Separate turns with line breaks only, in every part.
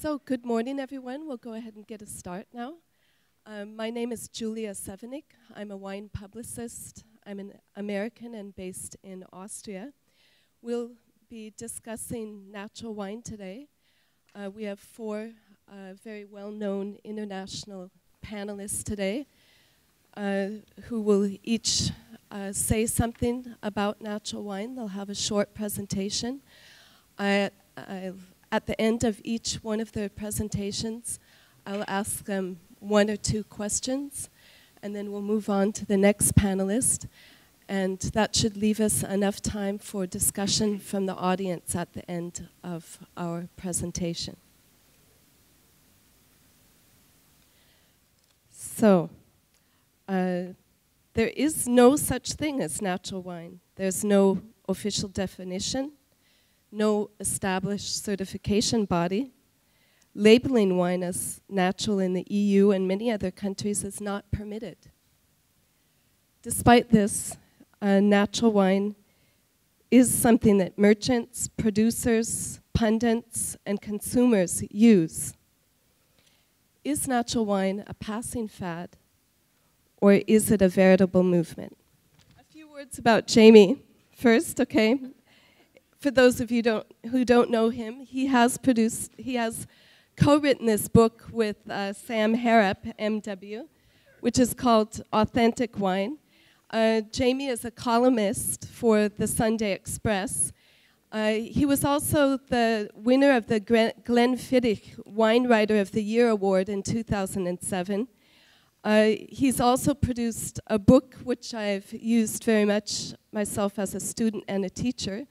So good morning, everyone. We'll go ahead and get a start now. My name is Julia Sevenich. I'm a wine publicist. I'm an American and based in Austria. We'll be discussing natural wine today. We have four very well-known international panelists today who will each say something about natural wine. They'll have a short presentation. At the end of each one of their presentations, I'll ask them one or two questions, and then we'll move on to the next panelist. And that should leave us enough time for discussion from the audience at the end of our presentation. So, there is no such thing as natural wine. There's no official definition, no established certification body. Labeling wine as natural in the EU and many other countries is not permitted. Despite this, natural wine is something that merchants, producers, pundits, and consumers use. Is natural wine a passing fad, or is it a veritable movement? A few words about Jamie first, okay? For those of you who don't know him, he has co-written this book with Sam Harrop, MW, which is called Authentic Wine. Jamie is a columnist for the Sunday Express. He was also the winner of the Glenfiddich Wine Writer of the Year Award in 2007. He's also produced a book which I've used very much myself as a student and a teacher,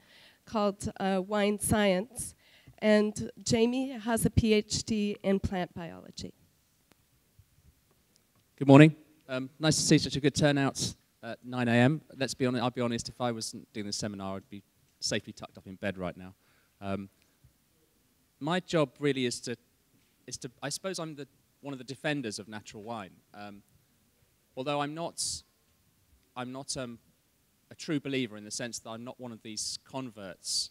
called Wine Science, and Jamie has a PhD in plant biology.
Good morning. Nice to see such a good turnout at 9 a.m. Let's be honest. I'll be honest. If I wasn't doing this seminar, I'd be safely tucked up in bed right now. My job really is to. I suppose I'm one of the defenders of natural wine. Although I'm not a true believer in the sense that I'm not one of these converts.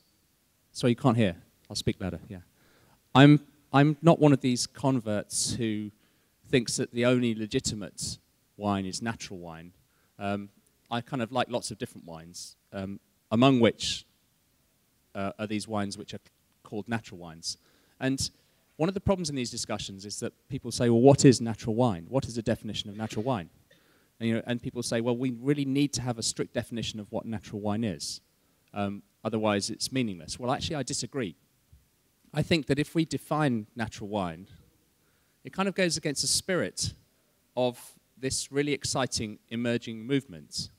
So you can't hear. I'll speak louder. Yeah, I'm not one of these converts who thinks that the only legitimate wine is natural wine. I kind of like lots of different wines, among which are these wines which are called natural wines. And one of the problems in these discussions is that people say, well, what is natural wine? What is the definition of natural wine? And people say, well, we really need to have a strict definition of what natural wine is. Otherwise, it's meaningless. Well, actually, I disagree. I think that if we define natural wine, it kind of goes against the spirit of this really exciting emerging movement.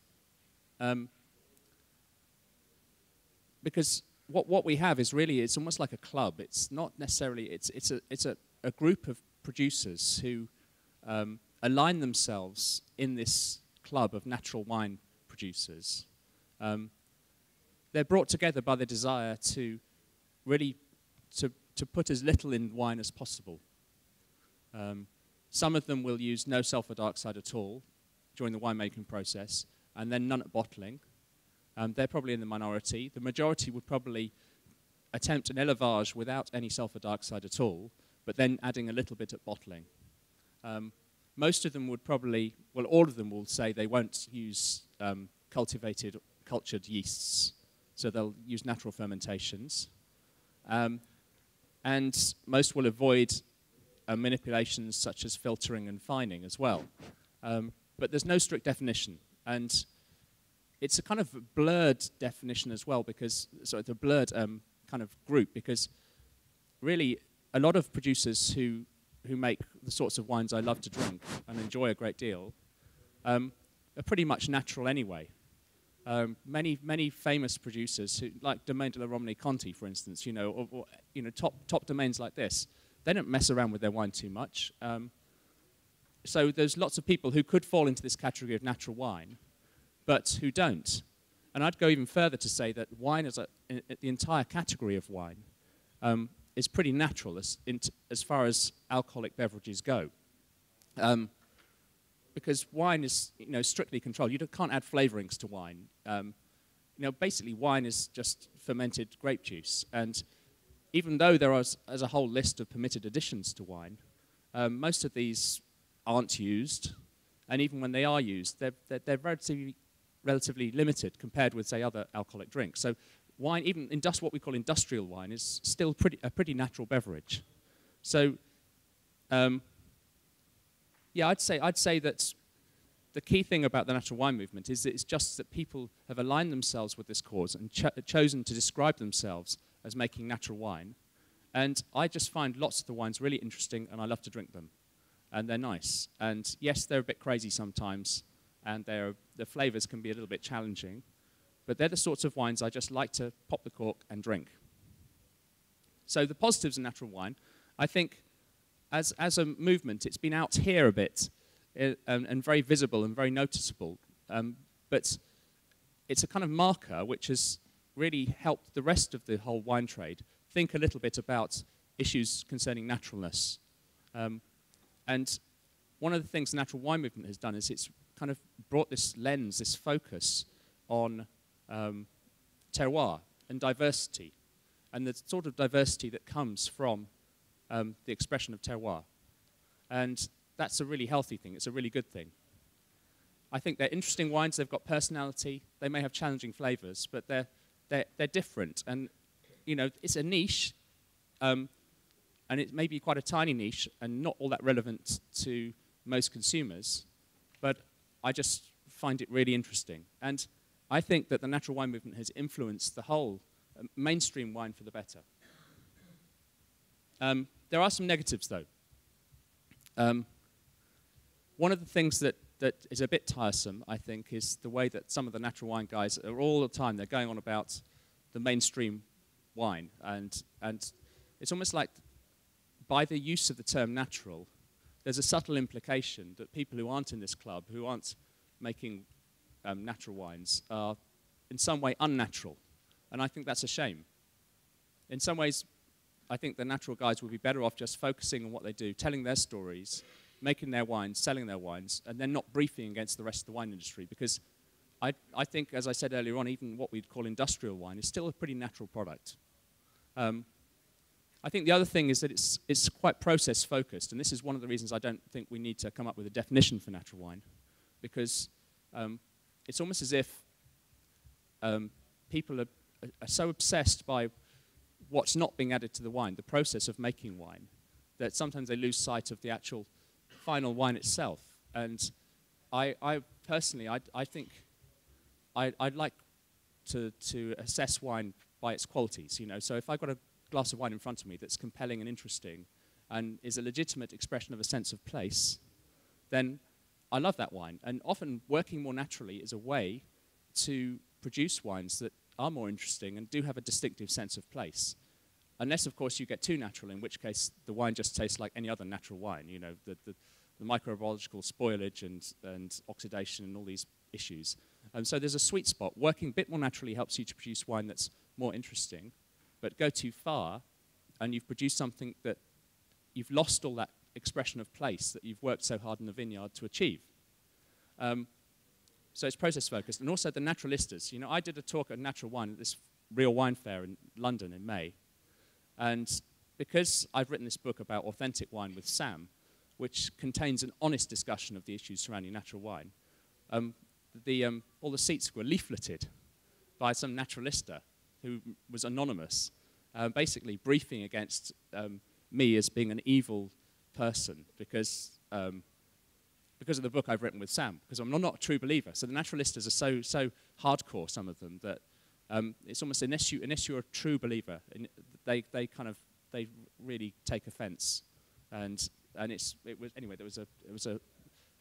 Because what we have is really, it's almost like a club. It's not necessarily, it's a group of producers who align themselves in this club of natural wine producers. They're brought together by the desire to really to put as little in wine as possible. Some of them will use no sulfur dioxide at all during the winemaking process, and then none at bottling. They're probably in the minority. The majority would probably attempt an élevage without any sulfur dioxide at all, but then adding a little bit at bottling. Most of them would probably, well, all of them will say they won't use cultured yeasts, so they'll use natural fermentations. And most will avoid manipulations such as filtering and fining as well. But there's no strict definition, and it's a kind of blurred definition as well, because, so it's a blurred kind of group, because really a lot of producers who make the sorts of wines I love to drink and enjoy a great deal, are pretty much natural anyway. Many famous producers, who, like Domaine de la Romney Conti, for instance, or top domains like this, they don't mess around with their wine too much. So there's lots of people who could fall into this category of natural wine, but who don't. And I'd go even further to say that wine, the entire category of wine, is pretty natural as far as alcoholic beverages go. Because wine is strictly controlled. You can't add flavorings to wine. Basically wine is just fermented grape juice, and even though there is as a whole list of permitted additions to wine, most of these aren't used, and even when they are used, they're relatively limited compared with, say, other alcoholic drinks. So wine, even what we call industrial wine, is still a pretty natural beverage. So yeah, I'd say that the key thing about the natural wine movement is that it's just that people have aligned themselves with this cause and chosen to describe themselves as making natural wine. And I just find lots of the wines really interesting, and I love to drink them. And they're nice. And yes, they're a bit crazy sometimes, and the flavors can be a little bit challenging. But they're the sorts of wines I just like to pop the cork and drink. So the positives of natural wine, I think, as a movement, it's been out here a bit, and very visible and very noticeable. But it's a kind of marker which has really helped the rest of the whole wine trade think a little bit about issues concerning naturalness. And one of the things the natural wine movement has done is it's kind of brought this lens, this focus on terroir and diversity, and the sort of diversity that comes from the expression of terroir. And that's a really healthy thing. It's a really good thing. I think they're interesting wines. They've got personality. They may have challenging flavors, but they're different. And you know, it's a niche, and it may be quite a tiny niche and not all that relevant to most consumers. But I just find it really interesting. And I think that the natural wine movement has influenced the whole mainstream wine for the better. There are some negatives, though. One of the things that is a bit tiresome, I think, is the way that some of the natural wine guys are all the time, they're going on about the mainstream wine. And it's almost like by the use of the term natural, there's a subtle implication that people who aren't in this club, who aren't making natural wines, are in some way unnatural. And I think that's a shame. In some ways, I think the natural guys would be better off just focusing on what they do, telling their stories, making their wines, selling their wines, and then not briefing against the rest of the wine industry. Because I think, as I said earlier on, even what we'd call industrial wine is still a pretty natural product. I think the other thing is that it's quite process-focused, and this is one of the reasons I don't think we need to come up with a definition for natural wine, because it's almost as if people are so obsessed by what's not being added to the wine, the process of making wine, that sometimes they lose sight of the actual final wine itself. And I personally, I think I'd like to assess wine by its qualities, you know. So if I've got a glass of wine in front of me that's compelling and interesting and is a legitimate expression of a sense of place, then I love that wine. And often working more naturally is a way to produce wines that are more interesting and do have a distinctive sense of place. Unless, of course, you get too natural, in which case the wine just tastes like any other natural wine, you know, the microbiological spoilage and oxidation and all these issues. So there's a sweet spot. Working a bit more naturally helps you to produce wine that's more interesting, but go too far and you've produced something that you've lost all that expression of place that you've worked so hard in the vineyard to achieve. So it's process-focused. And also the naturalistas. You know, I did a talk on natural wine at this Real Wine Fair in London in May. And because I've written this book about authentic wine with Sam, which contains an honest discussion of the issues surrounding natural wine, all the seats were leafleted by some naturalista who was anonymous, basically briefing against me as being an evil person because of the book I've written with Sam, because I'm not a true believer. So the naturalistas are so hardcore, some of them, that it's almost unless you're a true believer, they really take offence, and it was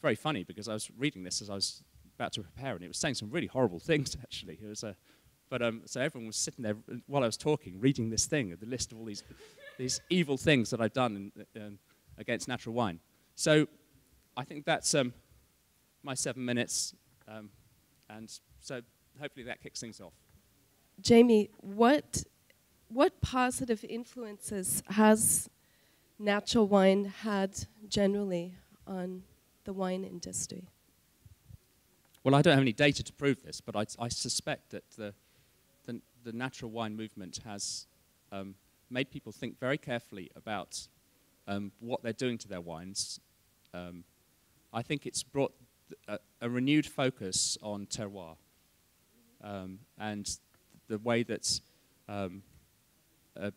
very funny because I was reading this as I was about to prepare, and it was saying some really horrible things actually. So everyone was sitting there while I was talking, reading this thing, the list of all these evil things that I've done against natural wine. So I think that's my 7 minutes, and so hopefully that kicks things off.
Jamie, what positive influences has natural wine had generally on the wine industry?
Well, I don't have any data to prove this, but I suspect that the natural wine movement has made people think very carefully about what they're doing to their wines. I think it's brought a renewed focus on terroir and the way that the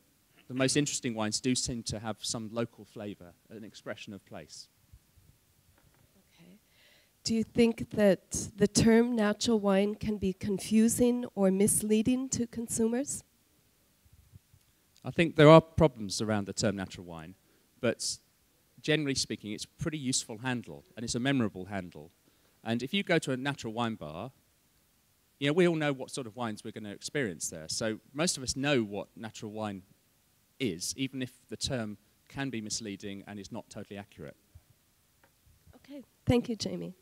most interesting wines do seem to have some local flavor, an expression of place.
Okay. Do you think that the term natural wine can be confusing or misleading to consumers?
I think there are problems around the term natural wine, but generally speaking, it's a pretty useful handle, and it's a memorable handle. And if you go to a natural wine bar, you know, we all know what sort of wines we're going to experience there. So most of us know what natural wine is, even if the term can be misleading and is not totally accurate.
Okay, thank you, Jamie.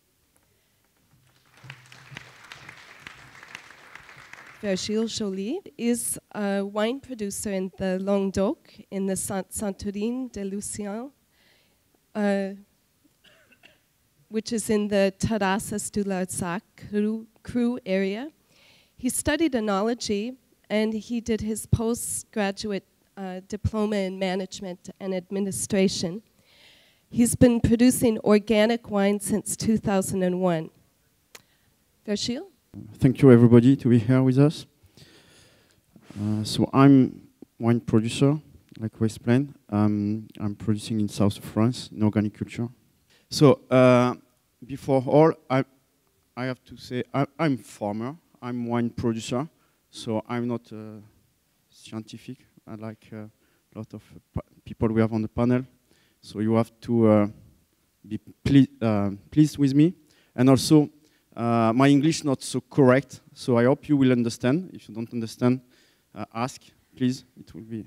Virgile Joly is a wine producer in the Languedoc, in the Santorin de Lucien, which is in the Terrasses du Larzac Cru area. He studied enology, and he did his postgraduate diploma in management and administration. He's been producing organic wine since 2001. Virgile?
Thank you, everybody, to be here with us. So I'm wine producer, like we explained. I'm producing in south of France, in organic culture. So before all, I have to say I'm farmer. I'm wine producer, so I'm not scientific. I like a lot of people we have on the panel. So you have to be pleased with me. And also, my English not so correct, so I hope you will understand. If you don't understand, ask, please. It will be,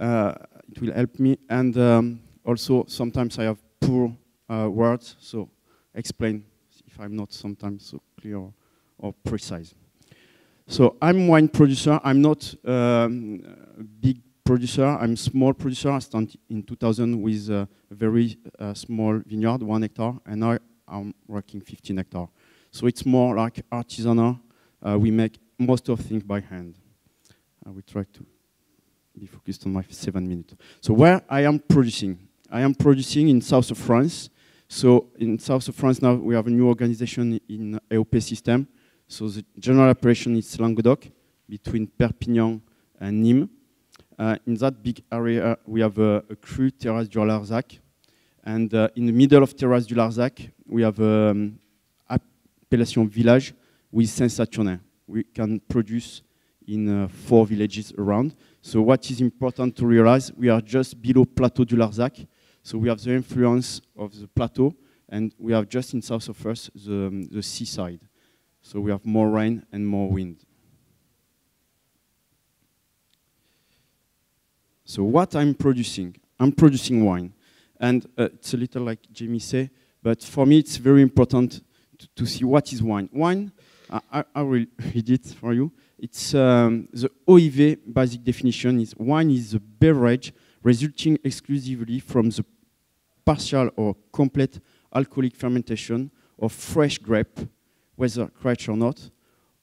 it will help me. And also, sometimes I have poor words, so explain if I'm not sometimes so clear or precise. So I'm wine producer. I'm not a big producer. I'm small producer. I started in 2000 with a very small vineyard, 1 hectare, and now I'm working 15 hectares. So it's more like artisanal. We make most of things by hand. I will try to be focused on my 7 minutes. So where I am producing in south of France. So in south of France now we have a new organization in EWBC system. So the general operation is Languedoc, between Perpignan and Nîmes. In that big area we have a cru Terrasse du Larzac. And in the middle of Terrasse du Larzac we have appellation village with Saint-Saturnin. We can produce in 4 villages around. So what is important to realize, we are just below Plateau du Larzac. So we have the influence of the plateau, and we have just in south of us the seaside. So we have more rain and more wind. So what I'm producing wine. And it's a little like Jamie said, but for me it's very important to see what is wine. Wine, I will read it for you. It's the OIV basic definition is wine is a beverage resulting exclusively from the partial or complete alcoholic fermentation of fresh grape, whether crushed or not,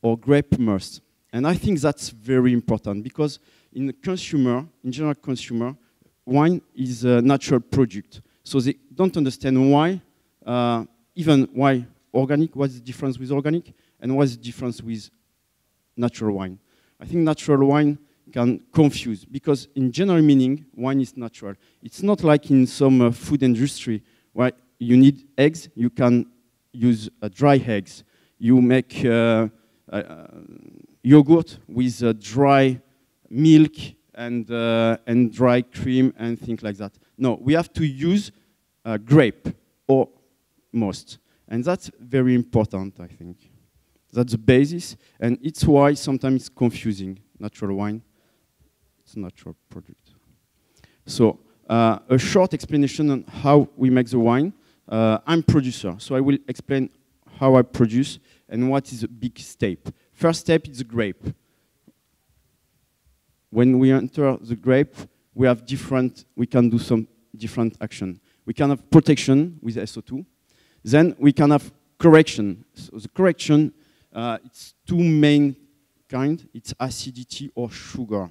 or grape must. And I think that's very important because in general consumer, wine is a natural product. So they don't understand why, even why organic, what's the difference with organic, and what's the difference with natural wine. I think natural wine can confuse, because in general meaning, wine is natural. It's not like in some food industry, where you need eggs, you can use dry eggs. You make yogurt with dry milk and dry cream and things like that. No, we have to use grape or most. And that's very important, I think. That's the basis, and it's why sometimes it's confusing. Natural wine, it's a natural product. So a short explanation on how we make the wine. I'm producer, so I will explain how I produce and what is the big step. First step is the grape. When we enter the grape, we can do some different action. We can have protection with SO2. Then we can have correction. So the correction, it's 2 main kinds. It's acidity or sugar.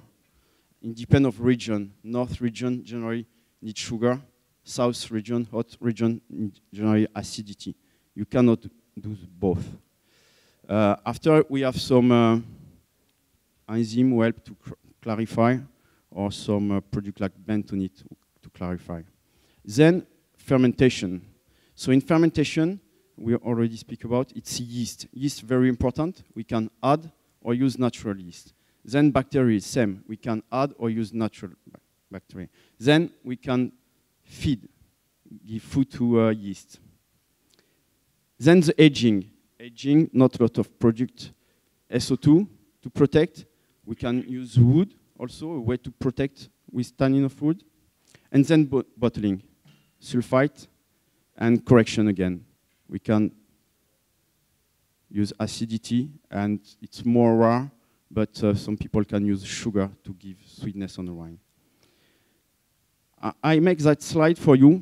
it depends of region. North region generally need sugar. South region, hot region, need generally acidity. You cannot do both. After we have some enzyme who help to clarify, or some product like bentonite to clarify. Then fermentation. So in fermentation, we already speak about, it's yeast. Yeast very important. We can add or use natural yeast. Then bacteria, same. We can add or use natural bacteria. Then we can feed, give food to yeast. Then the aging. Aging, not a lot of product. SO2 to protect. We can use wood also, a way to protect with tannin of wood. And then bottling, sulfite, and correction again. We can use acidity, and it's more rare, but some people can use sugar to give sweetness on the wine. I make that slide for you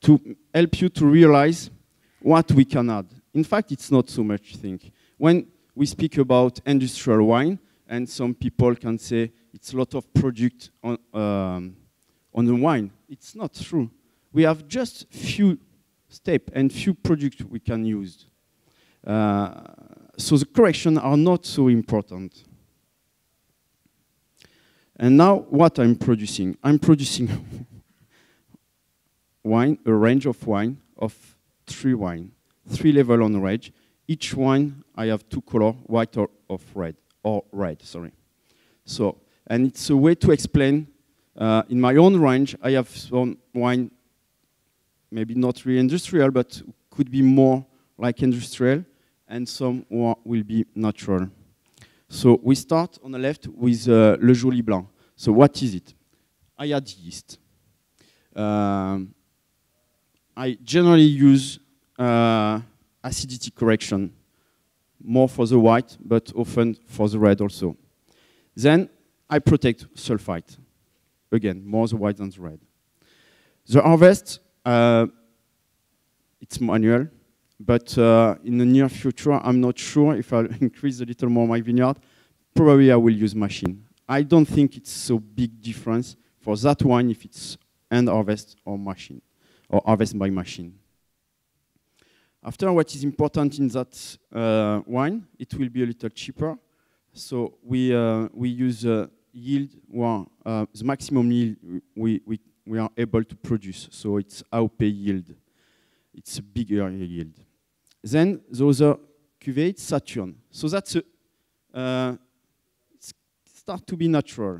to help you to realize what we can add. In fact, it's not so much thing. When we speak about industrial wine, and some people can say it's a lot of product on the wine, it's not true. We have just few steps and few products we can use. So the corrections are not so important. And now what I'm producing? I'm producing wine, a range of wine, of 3 wine, 3 levels on the range. Each wine I have 2 colors, white or red, sorry. So, and it's a way to explain, in my own range, I have some wine, maybe not really industrial, but could be more like industrial, and some will be natural. So we start on the left with Le Joly Blanc. So what is it? I add yeast. I generally use acidity correction, more for the white, but often for the red also. Then I protect sulfite. Again, more the white than the red. The harvest, it's manual, but in the near future, I'm not sure if I'll increase a little more my vineyard. Probably I will use machine. I don't think it's so big difference for that wine if it's hand harvest or machine, or harvest by machine. After, what is important in that wine, it will be a little cheaper. So we use yield, the maximum yield we are able to produce. So it's AOP yield. It's a bigger yield. Then the other cuvée, it's Saturn. So that's start to be natural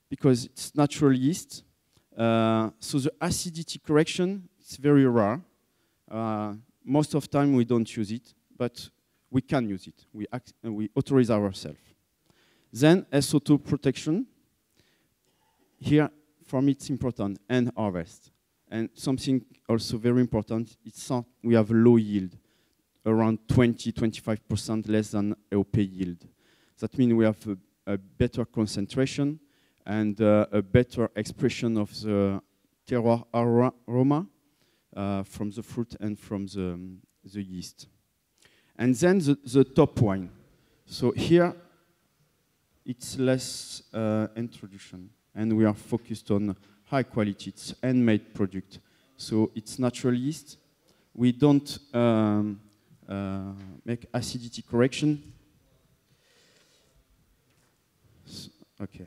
because it's natural yeast. So the acidity correction is very rare. Most of the time we don't use it, but we can use it. We authorize ourselves. Then SO2 protection. Here, for me, it's important, and harvest. And something also very important, we have low yield, around 20-25% less than AOP yield. That means we have a better concentration and a better expression of the terroir aroma from the fruit and from the yeast. And then the top wine. So here, it's less introduction, and we are focused on high quality. It's handmade product. So it's natural yeast. We don't make acidity correction. Okay,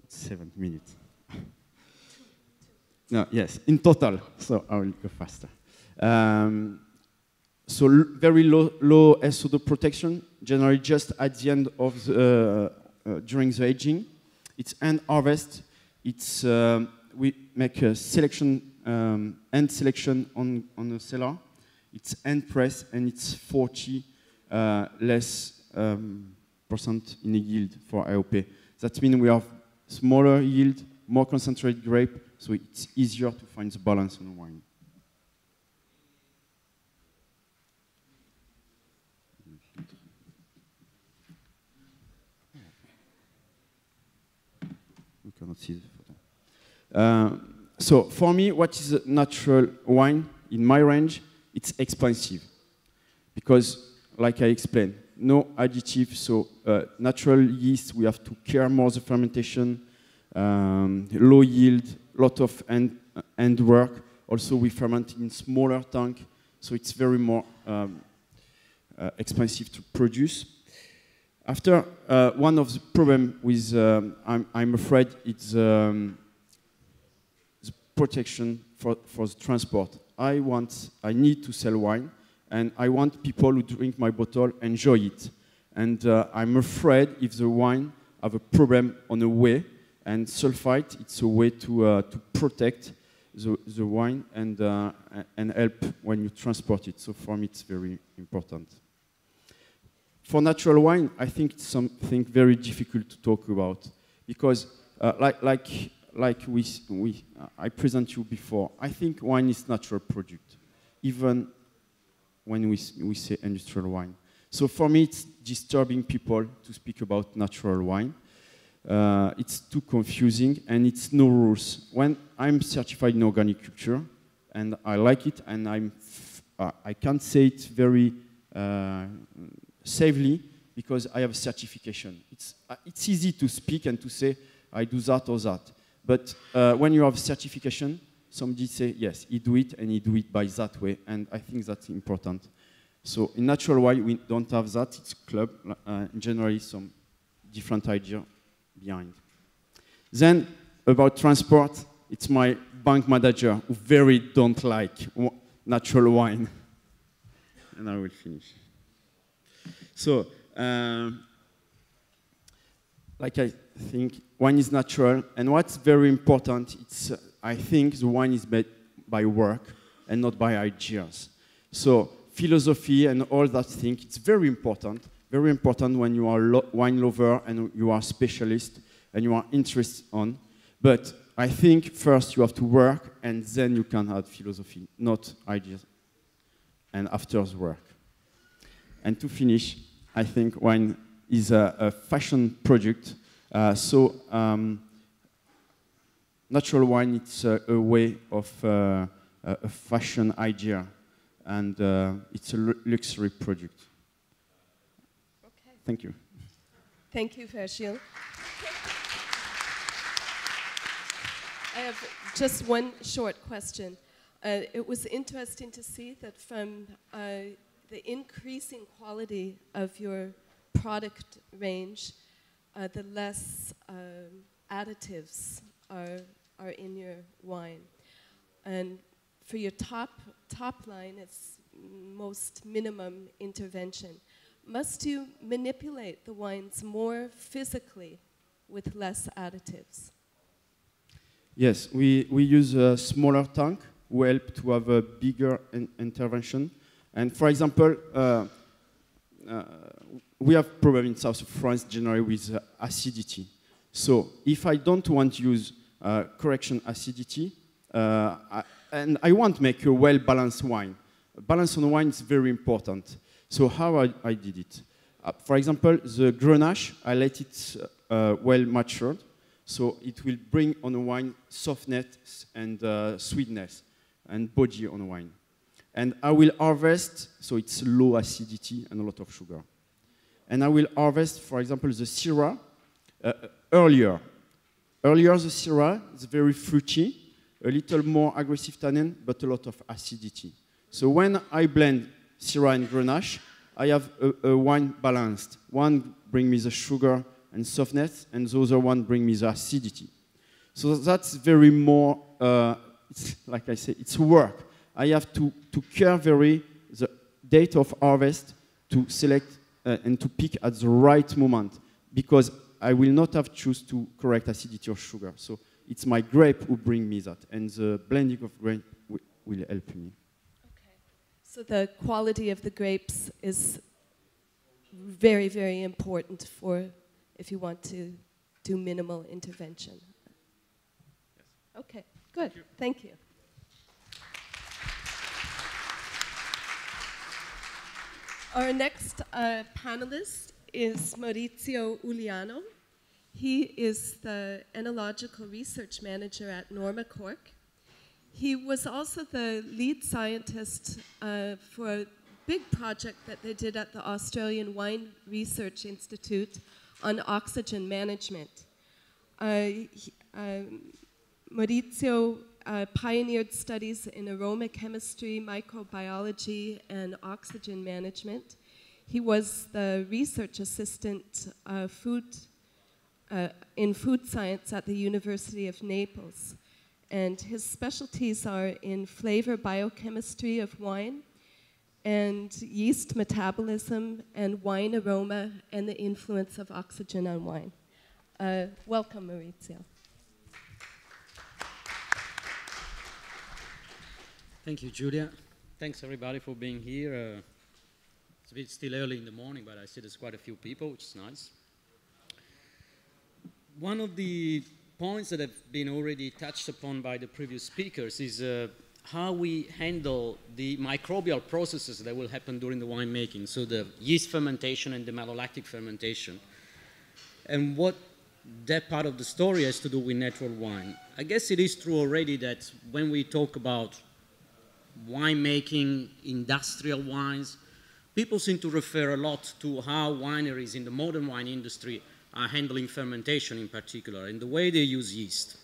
it's 7 minutes. No, yes, in total, so I will go faster. So very low SO2 protection, generally just at the end of during the aging. It's end harvest. It's we make a selection, end selection on the cellar. It's end press, and it's 40 less percent in the yield for AOP. That means we have smaller yield, more concentrated grape, so it's easier to find the balance on the wine. We cannot see the photo. So for me, what is a natural wine in my range? It's expensive because, like I explained, no additive. So natural yeast, we have to care more the fermentation. low yield, lot of end work. Also, we ferment in smaller tank, so it's very more expensive to produce. After, one of the problem with, I'm afraid, it's the protection for the transport. I need to sell wine, and I want people who drink my bottle enjoy it. And I'm afraid if the wine have a problem on the way, and sulfite, it's a way to protect the wine and help when you transport it. So for me, it's very important. For natural wine, I think it's something very difficult to talk about because, I present you before, I think wine is natural product, even when we say industrial wine. So for me, it's disturbing people to speak about natural wine. It's too confusing, and it's no rules. When I'm certified in organic culture, and I like it, and I can't say it very safely because I have a certification. It's easy to speak and to say I do that or that, but when you have certification, somebody say yes, he do it, and he do it by that way, and I think that's important. So in natural wine, we don't have that. It's club, generally some different idea behind. Then about transport, it's my bank manager who very don't like natural wine, and I will finish. So, like I think wine is natural, and what's very important, it's I think the wine is made by work and not by ideas. So philosophy and all that thing, it's very important when you are a wine lover and you are a specialist and you are interested on. But I think first you have to work and then you can add philosophy, not ideas, and after the work. And to finish, I think wine is a fashion product. Natural wine, it's a way of a fashion idea, and it's a luxury product.
Okay.
Thank you.
Thank you, Virgile. I have just one short question. It was interesting to see that from the increasing quality of your product range, the less additives are in your wine. And for your top line, it's most minimum intervention. Must you manipulate the wines more physically with less additives?
Yes, we use a smaller tank who help to have a bigger intervention. And for example, we have problem in south of France generally with acidity. So if I don't want to use correction acidity, and I want to make a well-balanced wine. Balance on wine is very important. So how I did it? For example, the Grenache, I let it well matured, so it will bring on the wine softness and sweetness and body on the wine. And I will harvest, so it's low acidity and a lot of sugar. And I will harvest, for example, the Syrah earlier. Earlier, the Syrah is very fruity, a little more aggressive tannin, but a lot of acidity. So when I blend Syrah and Grenache, I have a wine balanced. One bring me the sugar and softness, and the other one bring me the acidity. So that's very more, like I say, it's work. I have to care very the date of harvest to select and to pick at the right moment, because I will not have choose to correct acidity or sugar. So it's my grape who bring me that, and the blending of grape will help me.
Okay. So the quality of the grapes is very, very important for if you want to do minimal intervention.
Yes.
Okay, good. Thank you. Our next panelist is Maurizio Ugliano. He is the enological research manager at Norma Cork. He was also the lead scientist for a big project that they did at the Australian Wine Research Institute on oxygen management. Maurizio pioneered studies in aroma chemistry, microbiology, and oxygen management. He was the research assistant in food science at the University of Naples. And his specialties are in flavor biochemistry of wine, and yeast metabolism, and wine aroma, and the influence of oxygen on wine. Welcome, Maurizio.
Thank you, Julia. Thanks, everybody, for being here. It's a bit still early in the morning, but I see there's quite a few people, which is nice. One of the points that have been already touched upon by the previous speakers is how we handle the microbial processes that will happen during the winemaking, so the yeast fermentation and the malolactic fermentation, and what that part of the story has to do with natural wine. I guess it is true already that when we talk about winemaking, industrial wines, people seem to refer a lot to how wineries in the modern wine industry are handling fermentation in particular, and the way they use yeast.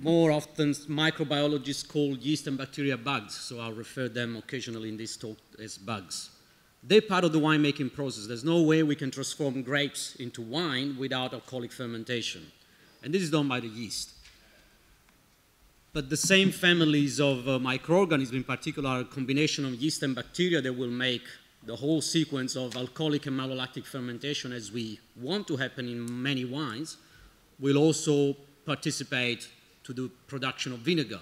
More often, microbiologists call yeast and bacteria bugs, so I'll refer them occasionally in this talk as bugs. They're part of the winemaking process. There's no way we can transform grapes into wine without alcoholic fermentation, and this is done by the yeast. But the same families of microorganisms, in particular a combination of yeast and bacteria that will make the whole sequence of alcoholic and malolactic fermentation as we want to happen in many wines, will also participate to the production of vinegar.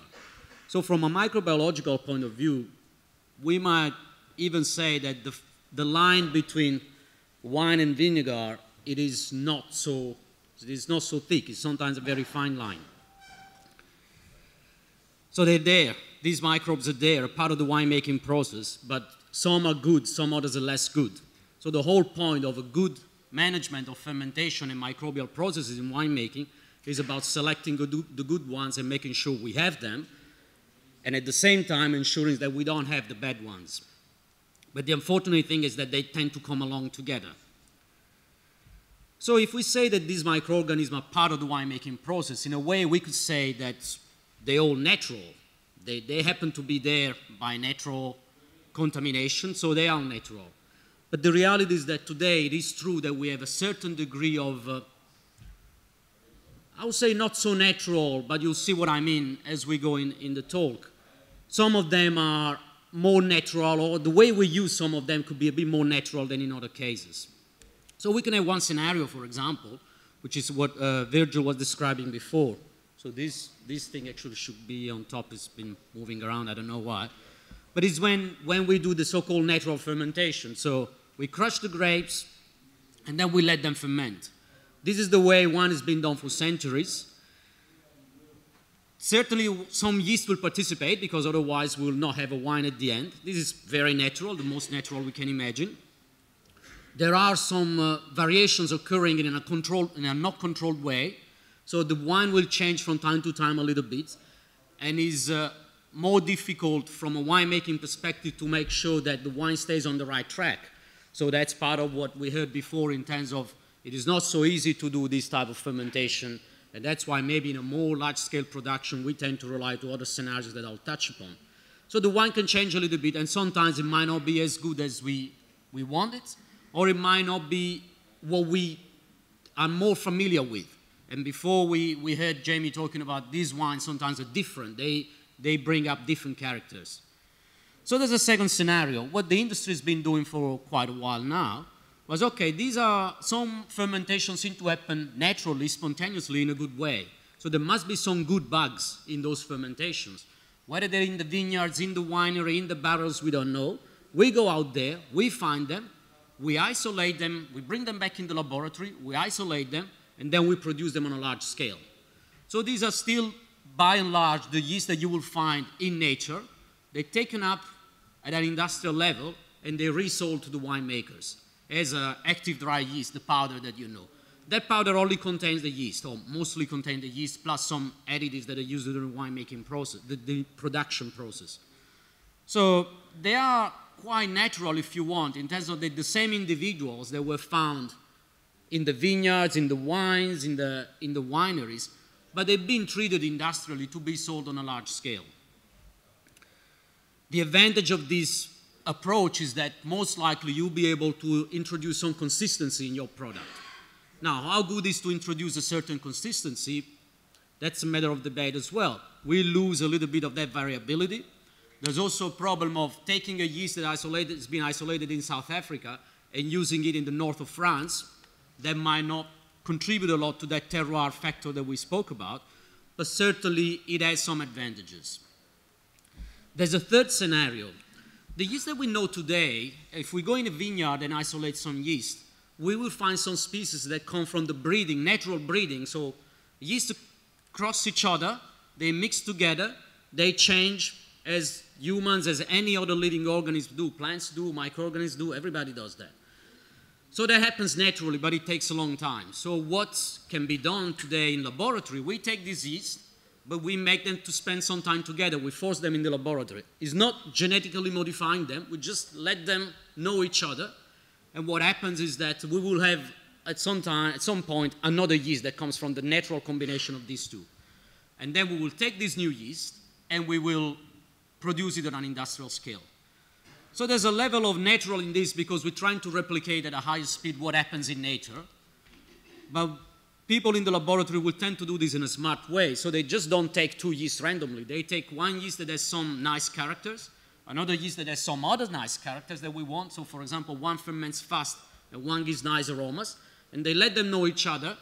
So from a microbiological point of view, we might even say that the line between wine and vinegar, it is not so thick. It's sometimes a very fine line. So they're there. These microbes are there, a part of the winemaking process, but some are good, some others are less good. So the whole point of a good management of fermentation and microbial processes in winemaking is about selecting the good ones and making sure we have them, and at the same time ensuring that we don't have the bad ones. But the unfortunate thing is that they tend to come along together. So if we say that these microorganisms are part of the winemaking process, in a way we could say that they're all natural. They happen to be there by natural contamination, so they are natural. But the reality is that today it is true that we have a certain degree of, I would say not so natural, but you'll see what I mean as we go in the talk. Some of them are more natural, or the way we use some of them could be a bit more natural than in other cases. So we can have one scenario, for example, which is what Virgile was describing before. So this thing actually should be on top. It's been moving around, I don't know why. But it's when we do the so-called natural fermentation. So we crush the grapes, and then we let them ferment. This is the way wine has been done for centuries. Certainly some yeast will participate, because otherwise we'll not have a wine at the end. This is very natural, the most natural we can imagine. There are some variations occurring in a not controlled way. So the wine will change from time to time a little bit, and is more difficult from a winemaking perspective to make sure that the wine stays on the right track. So that's part of what we heard before in terms of it is not so easy to do this type of fermentation, and that's why maybe in a more large-scale production we tend to rely to other scenarios that I'll touch upon. So the wine can change a little bit, and sometimes it might not be as good as we want it, or it might not be what we are more familiar with. And before we heard Jamie talking about these wines sometimes are different. They bring up different characters. So there's a second scenario. What the industry has been doing for quite a while now was, okay, some fermentations seem to happen naturally, spontaneously, in a good way. So there must be some good bugs in those fermentations. Whether they're in the vineyards, in the winery, in the barrels, we don't know. We go out there, we find them, we isolate them, we bring them back in the laboratory, we isolate them, and then we produce them on a large scale. So these are still, by and large, the yeast that you will find in nature. They're taken up at an industrial level, and they're resold to the winemakers as active dry yeast, the powder that you know. That powder only contains the yeast, or mostly contains the yeast, plus some additives that are used during the winemaking process, the production process. So they are quite natural, if you want, in terms of the same individuals that were found in the vineyards, in the wines, in the wineries, but they've been treated industrially to be sold on a large scale. The advantage of this approach is that most likely you'll be able to introduce some consistency in your product. Now, how good is to introduce a certain consistency? That's a matter of debate as well. We lose a little bit of that variability. There's also a problem of taking a yeast that has been isolated in South Africa and using it in the north of France. That might not contribute a lot to that terroir factor that we spoke about, but certainly it has some advantages. There's a third scenario. The yeast that we know today, if we go in a vineyard and isolate some yeast, we will find some species that come from the breeding, natural breeding. So yeast cross each other, they mix together, they change as humans, as any other living organism do. Plants do, microorganisms do, everybody does that. So that happens naturally, but it takes a long time. So what can be done today in laboratory, we take this yeast, but we make them to spend some time together. We force them in the laboratory. It's not genetically modifying them. We just let them know each other. And what happens is that we will have, at some point, another yeast that comes from the natural combination of these two. And then we will take this new yeast, and we will produce it on an industrial scale. So there's a level of natural in this because we're trying to replicate at a higher speed what happens in nature. But people in the laboratory will tend to do this in a smart way, so they just don't take two yeasts randomly. They take one yeast that has some nice characters, another yeast that has some other nice characters that we want. So, for example, one ferments fast and one gives nice aromas, and they let them know each other,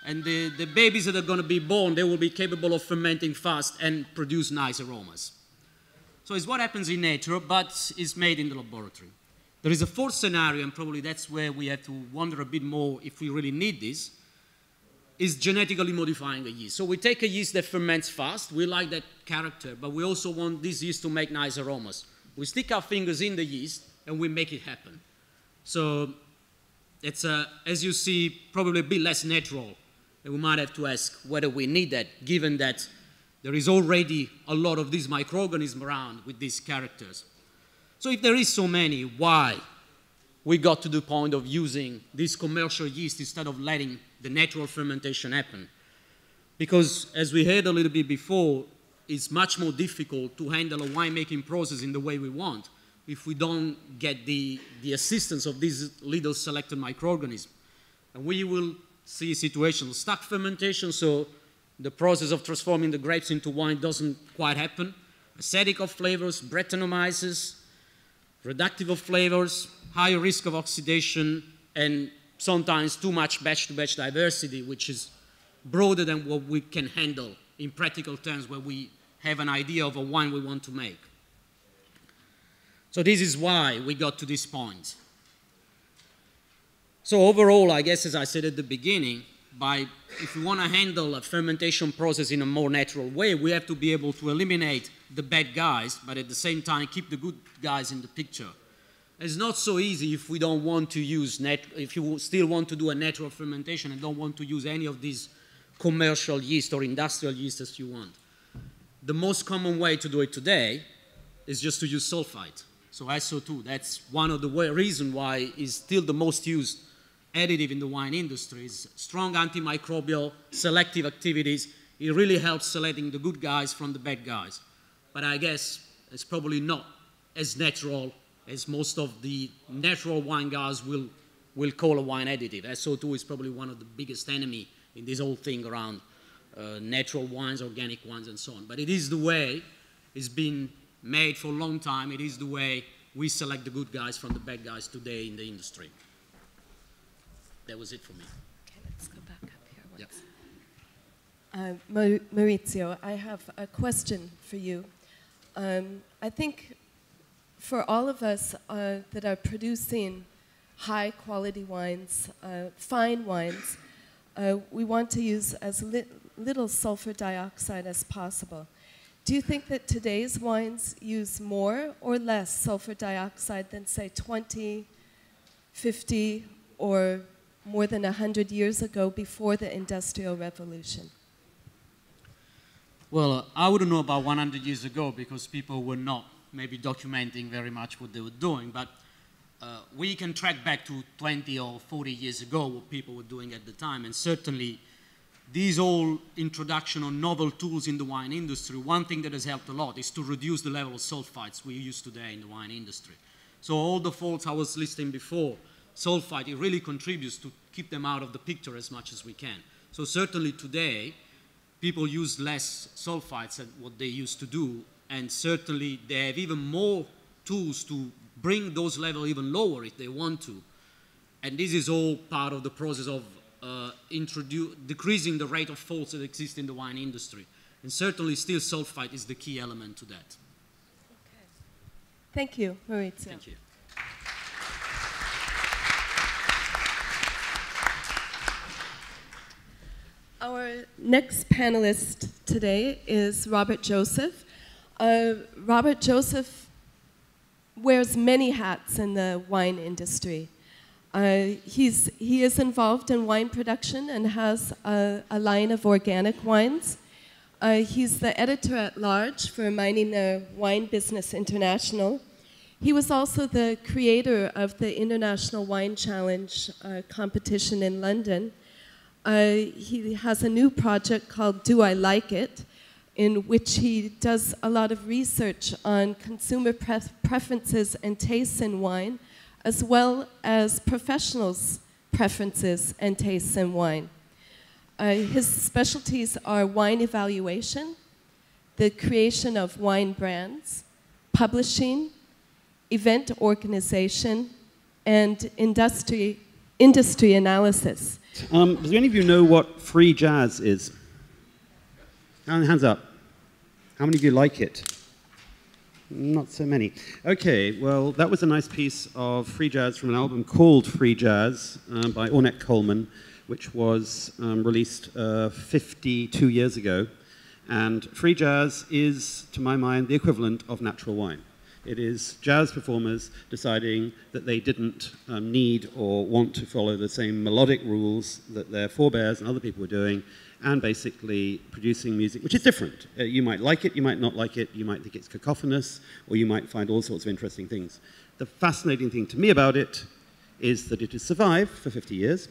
and the babies that are going to be born, they will be capable of fermenting fast and produce nice aromas. So it's what happens in nature, but it's made in the laboratory. There is a fourth scenario, and probably that's where we have to wonder a bit more if we really need this, is genetically modifying a yeast. So we take a yeast that ferments fast, we like that character, but we also want this yeast to make nice aromas. We stick our fingers in the yeast and we make it happen. So it's, as you see, probably a bit less natural. And we might have to ask whether we need that, given that there is already a lot of these microorganisms around with these characters. So if there is so many, why we got to the point of using this commercial yeast instead of letting the natural fermentation happen? Because, as we heard a little bit before, it's much more difficult to handle a winemaking process in the way we want if we don't get the assistance of these little selected microorganisms. And we will see situations of stuck fermentation, so the process of transforming the grapes into wine doesn't quite happen. Acidic of flavors, Brettanomyces, reductive of flavors, higher risk of oxidation, and sometimes too much batch-to-batch diversity, which is broader than what we can handle in practical terms where we have an idea of a wine we want to make. So this is why we got to this point. So overall, I guess, as I said at the beginning, if we want to handle a fermentation process in a more natural way, we have to be able to eliminate the bad guys, but at the same time keep the good guys in the picture. It's not so easy if we don't want to use, if you still want to do a natural fermentation and don't want to use any of these commercial yeast or industrial yeast as you want. The most common way to do it today is just to use sulfite. So SO2, that's one of the reasons why it's still the most used additive in the wine industry. Is strong antimicrobial selective activities. It really helps selecting the good guys from the bad guys. But I guess it's probably not as natural as most of the natural wine guys will call a wine additive. SO2 is probably one of the biggest enemy in this whole thing around natural wines, organic wines, and so on. But it is the way it's been made for a long time. It is the way we select the good guys from the bad guys today in the industry. That was it for me.
Okay, let's go back up here once. Maurizio, I have a question for you. I think for all of us that are producing high-quality wines, fine wines, we want to use as little sulfur dioxide as possible. Do you think that today's wines use more or less sulfur dioxide than, say, 20, 50, or more than 100 years ago before the Industrial Revolution?
Well, I wouldn't know about 100 years ago because people were not maybe documenting very much what they were doing. But we can track back to 20 or 40 years ago what people were doing at the time, and certainly these all introduction of novel tools in the wine industry, one thing that has helped a lot is to reduce the level of sulfites we use today in the wine industry. So all the faults I was listing before, sulfite, it really contributes to keep them out of the picture as much as we can. So certainly today, people use less sulfites than what they used to do, and certainly they have even more tools to bring those levels even lower if they want to. And this is all part of the process of decreasing the rate of faults that exist in the wine industry. And certainly still sulfite is the key element to that.
Okay. Thank you, Maurizio.
Thank you.
Our next panelist today is Robert Joseph. Robert Joseph wears many hats in the wine industry. He is involved in wine production and has a line of organic wines. He's the editor-at-large for Meine Wine Business International. He was also the creator of the International Wine Challenge competition in London. He has a new project called Do I Like It, in which he does a lot of research on consumer preferences and tastes in wine, as well as professionals' preferences and tastes in wine. His specialties are wine evaluation, the creation of wine brands, publishing, event organization, and industry analysis.
Does any of you know what free jazz is? Hands up. How many of you like it? Not so many. Okay, well, that was a nice piece of free jazz from an album called Free Jazz by Ornette Coleman, which was released 52 years ago. And free jazz is, to my mind, the equivalent of natural wine. It is jazz performers deciding that they didn't need or want to follow the same melodic rules that their forebears and other people were doing, and basically producing music which is different. You might like it, you might not like it, you might think it's cacophonous, or you might find all sorts of interesting things. The fascinating thing to me about it is that it has survived for 50 years,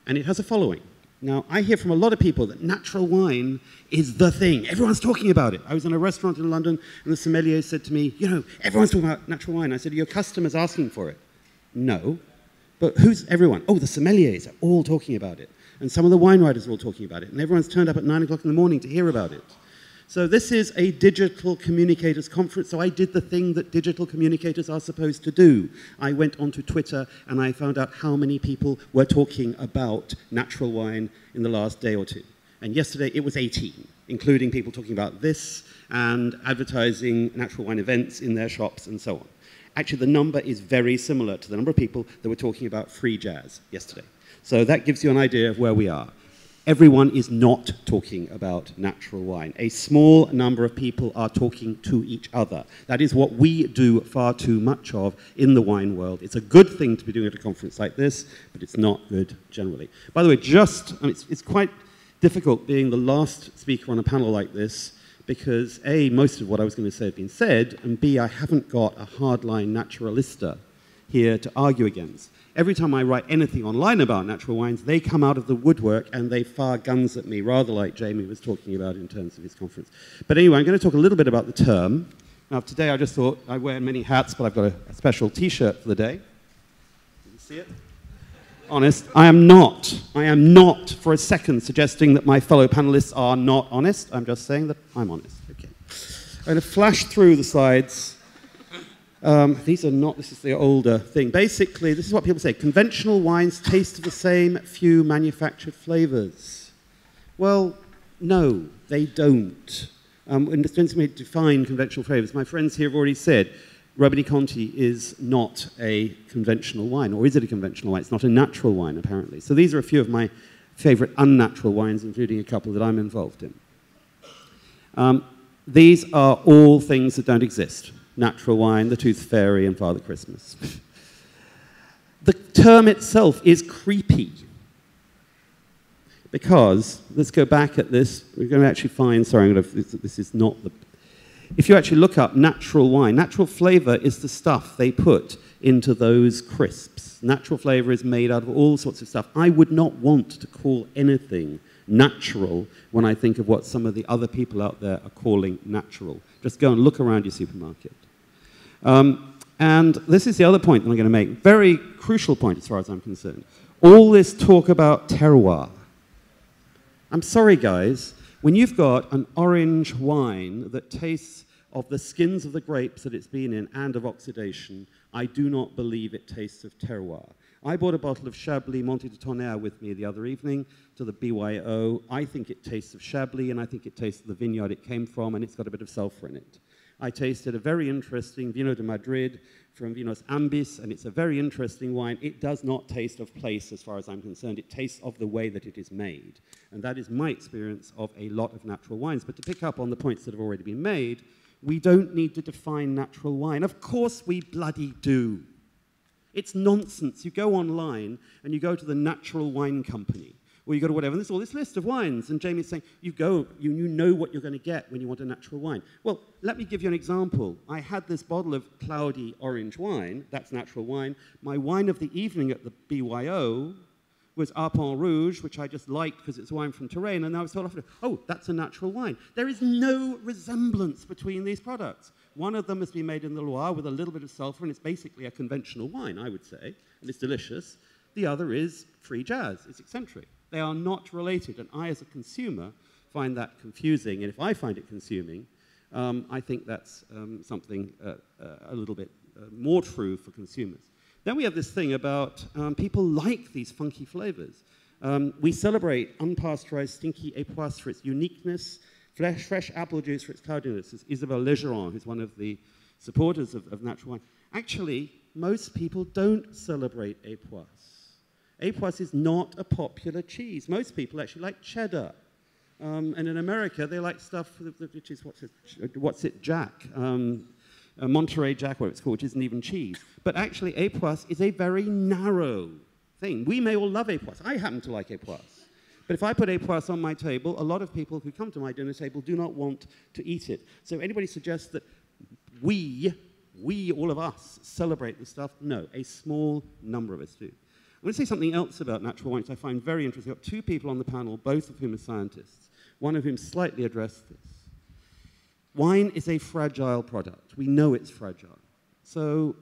and it has a following. Now, I hear from a lot of people that natural wine is the thing. Everyone's talking about it. I was in a restaurant in London, and the sommelier said to me, you know, everyone's talking about natural wine. I said, are your customers asking for it? No. But who's everyone? Oh, the sommeliers are all talking about it. And some of the wine writers are all talking about it. And everyone's turned up at 9 o'clock in the morning to hear about it. So this is a digital communicators conference, so I did the thing that digital communicators are supposed to do. I went onto Twitter and I found out how many people were talking about natural wine in the last day or two. And yesterday it was 18, including people talking about this and advertising natural wine events in their shops and so on. Actually, the number is very similar to the number of people that were talking about free jazz yesterday. So that gives you an idea of where we are. Everyone is not talking about natural wine. A small number of people are talking to each other. That is what we do far too much of in the wine world. It's a good thing to be doing at a conference like this, but it's not good generally. By the way, it's quite difficult being the last speaker on a panel like this because A, most of what I was going to say had been said, and B, I haven't got a hardline naturalista here to argue against. Every time I write anything online about natural wines, they come out of the woodwork and they fire guns at me, rather like Jamie was talking about in terms of his conference. But anyway, I'm going to talk a little bit about the term. Now, today I just thought I wear many hats, but I've got a special T-shirt for the day. Can you see it? Honest. I am not for a second suggesting that my fellow panelists are not honest. I'm just saying that I'm honest. Okay. I'm going to flash through the slides. These are not, this is the older thing. Basically, this is what people say. Conventional wines taste the same, few manufactured flavors. Well, no, they don't. And it's going to define conventional flavors. My friends here have already said Romanée Conti is not a conventional wine, or is it a conventional wine? It's not a natural wine, apparently. So these are a few of my favorite unnatural wines, including a couple that I'm involved in. These are all things that don't exist. Natural wine, the Tooth Fairy, and Father Christmas. The term itself is creepy. Because, let's go back at this, we're going to actually find, this is not the... If you actually look up natural wine, natural flavor is the stuff they put into those crisps. Natural flavor is made out of all sorts of stuff. I would not want to call anything natural when I think of what some of the other people out there are calling natural. Just go and look around your supermarket. And this is the other point that I'm going to make. Very crucial point as far as I'm concerned. All this talk about terroir. I'm sorry, guys. When you've got an orange wine that tastes of the skins of the grapes that it's been in and of oxidation, I do not believe it tastes of terroir. I bought a bottle of Chablis Monte de Tonnerre with me the other evening to the BYO. I think it tastes of Chablis, and I think it tastes of the vineyard it came from, and it's got a bit of sulfur in it. I tasted a very interesting Vino de Madrid from Vinos Ambis, and it's a very interesting wine. It does not taste of place as far as I'm concerned. It tastes of the way that it is made. And that is my experience of a lot of natural wines. But to pick up on the points that have already been made, we don't need to define natural wine. Of course we bloody do. It's nonsense. You go online and you go to the Natural Wine Company, or you go to whatever, and there's all this list of wines, and Jamie's saying, you know what you're going to get when you want a natural wine. Well, let me give you an example. I had this bottle of cloudy orange wine. That's natural wine. My wine of the evening at the BYO was Arpent Rouge, which I just liked because it's wine from Touraine, and I was told after, oh, that's a natural wine. There is no resemblance between these products. One of them has been made in the Loire with a little bit of sulfur, and it's basically a conventional wine, I would say, and it's delicious. The other is free jazz. It's eccentric. They are not related, and I, as a consumer, find that confusing, and if I find it consuming, I think that's something a little bit more true for consumers. Then we have this thing about people like these funky flavors. We celebrate unpasteurized stinky époisse for its uniqueness, fresh apple juice for its cloudiness. It's Isabelle Legeron, who's one of the supporters of natural wine. Actually, most people don't celebrate époisse. Époisse is not a popular cheese. Most people actually like cheddar. And in America, they like stuff which is, what's it, Jack? Monterey Jack, whatever it's called, which isn't even cheese. But actually, époisse is a very narrow thing. We may all love époisse. I happen to like époisse. But if I put époisse on my table, a lot of people who come to my dinner table do not want to eat it. So anybody suggests that we, all of us, celebrate this stuff? No, a small number of us do. I'm going to say something else about natural wine, which I find very interesting. I've got two people on the panel, both of whom are scientists, one of whom slightly addressed this. Wine is a fragile product. We know it's fragile. So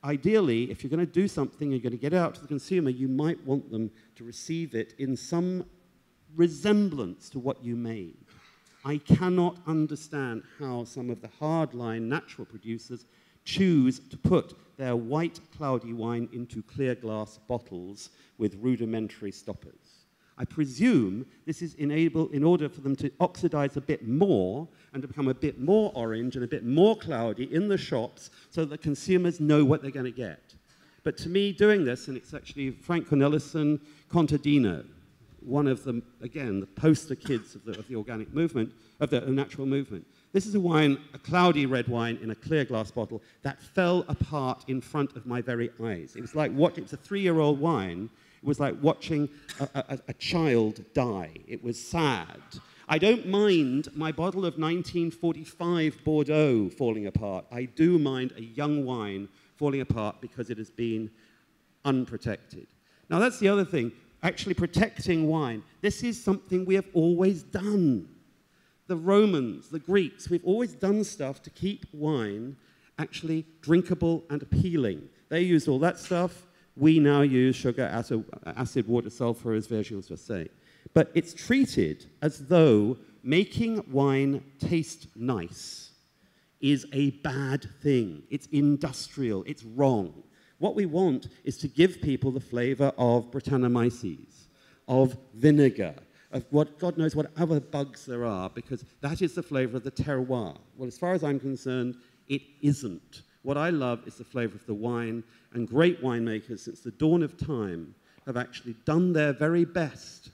ideally, if you're going to do something, you're going to get it out to the consumer, you might want them to receive it in some resemblance to what you made. I cannot understand how some of the hardline natural producers choose to put their white, cloudy wine into clear glass bottles with rudimentary stoppers. I presume this is in order for them to oxidize a bit more and to become a bit more orange and a bit more cloudy in the shops so that consumers know what they're going to get. But to me, doing this, and it's actually Frank Cornelissen Contadino, one of the, again, the poster kids of the organic movement, of the natural movement. This is a wine, a cloudy red wine in a clear glass bottle that fell apart in front of my very eyes. It was like watching, it was a 3-year-old wine. It was like watching a child die. It was sad. I don't mind my bottle of 1945 Bordeaux falling apart. I do mind a young wine falling apart because it has been unprotected. Now, that's the other thing. Actually protecting wine. This is something we have always done. The Romans, the Greeks, we've always done stuff to keep wine actually drinkable and appealing. They used all that stuff. We now use sugar, acid, water, sulfur, as Virgile was just saying. But it's treated as though making wine taste nice is a bad thing. It's industrial. It's wrong. What we want is to give people the flavor of Brettanomyces, of vinegar, of what God knows what other bugs there are, because that is the flavor of the terroir. Well, as far as I'm concerned, it isn't. What I love is the flavor of the wine, and great winemakers since the dawn of time have actually done their very best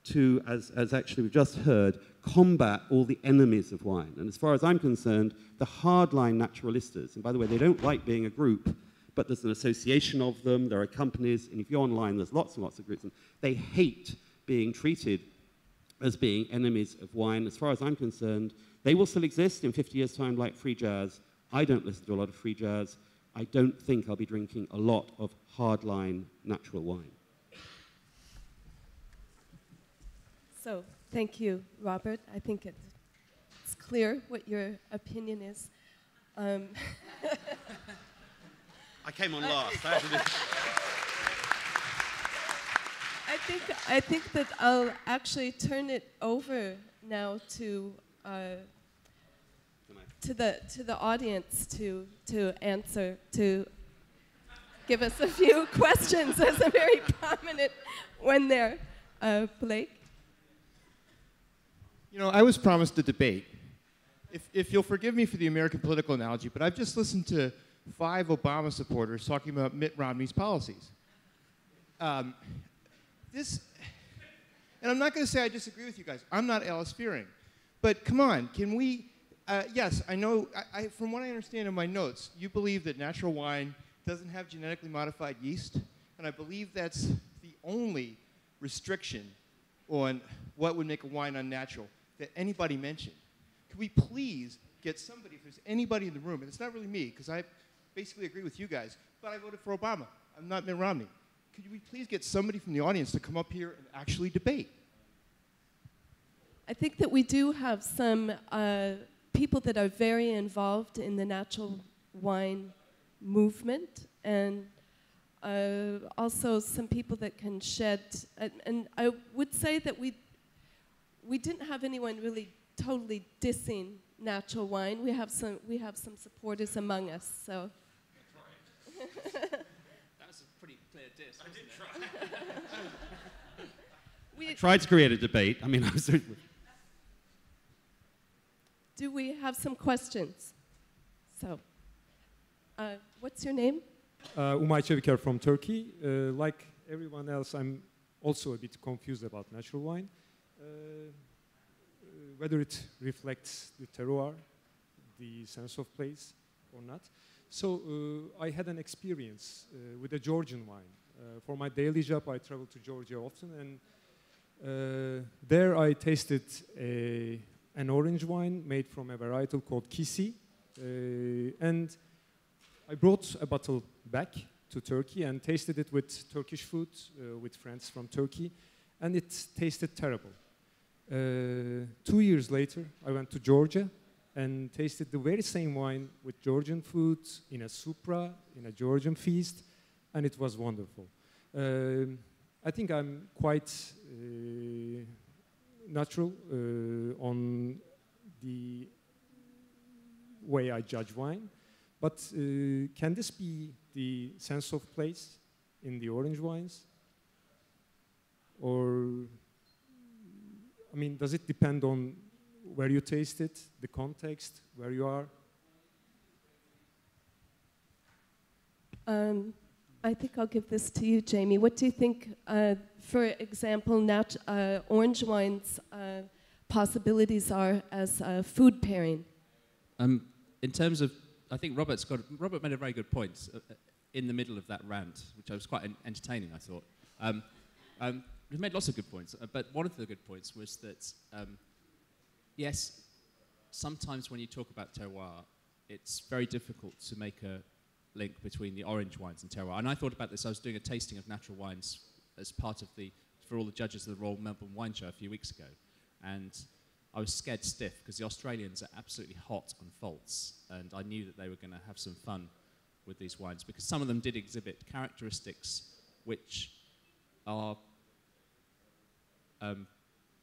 to, as actually we've just heard, combat all the enemies of wine. And as far as I'm concerned, the hardline naturalistas, and by the way, they don't like being a group, but there's an association of them, there are companies, and if you're online, there's lots and lots of groups, and they hate being treated as being enemies of wine. As far as I'm concerned, they will still exist in 50 years' time like free jazz. I don't listen to a lot of free jazz. I don't think I'll be drinking a lot of hardline natural wine.
So, thank you, Robert. I think it's clear what your opinion is.
I came on last.
I think that I'll actually turn it over now to the audience to answer, to give us a few questions. There's a very prominent one there. Blake?
You know, I was promised a debate. If you'll forgive me for the American political analogy, but I've just listened to 5 Obama supporters talking about Mitt Romney's policies. And I'm not going to say I disagree with you guys. I'm not Alice Fearing. But come on, can we, yes, I know, from what I understand in my notes, you believe that natural wine doesn't have genetically modified yeast, and I believe that's the only restriction on what would make a wine unnatural that anybody mentioned. Could we please get somebody, if there's anybody in the room, and it's not really me, because I basically agree with you guys, but I voted for Obama. I'm not Mitt Romney. Could we please get somebody from the audience to come up here and actually debate?
I think that we do have some people that are very involved in the natural wine movement, and also some people that can shed. And I would say that we didn't have anyone really totally dissing natural wine. We have some supporters among us. So.
That's right. That was a pretty clear diss, wasn't it?
I tried to create a debate. I mean, I was.
Do we have some questions? So, what's your name?
Umay Çeviker from Turkey. Like everyone else, I'm also a bit confused about natural wine. Whether it reflects the terroir, the sense of place, or not. So I had an experience with a Georgian wine. For my daily job, I travel to Georgia often, and there I tasted an orange wine made from a varietal called Kisi. And I brought a bottle back to Turkey and tasted it with Turkish food, with friends from Turkey, and it tasted terrible. 2 years later, I went to Georgia and tasted the very same wine with Georgian food in a supra, in a Georgian feast, and it was wonderful. I think I'm quite natural on the way I judge wine, but can this be the sense of place in the orange wines? Or, I mean, does it depend on where you taste it, the context, where you are?
I think I'll give this to you, Jamie. What do you think, for example, orange wine's possibilities are as a food pairing?
In terms of, I think Robert made a very good point in the middle of that rant, which was quite entertaining, I thought. He made lots of good points, but one of the good points was that, yes, sometimes when you talk about terroir, it's very difficult to make a link between the orange wines and terroir. And I thought about this. I was doing a tasting of natural wines as part of for all the judges of the Royal Melbourne Wine Show a few weeks ago. And I was scared stiff because the Australians are absolutely hot on faults. And I knew that they were going to have some fun with these wines because some of them did exhibit characteristics which are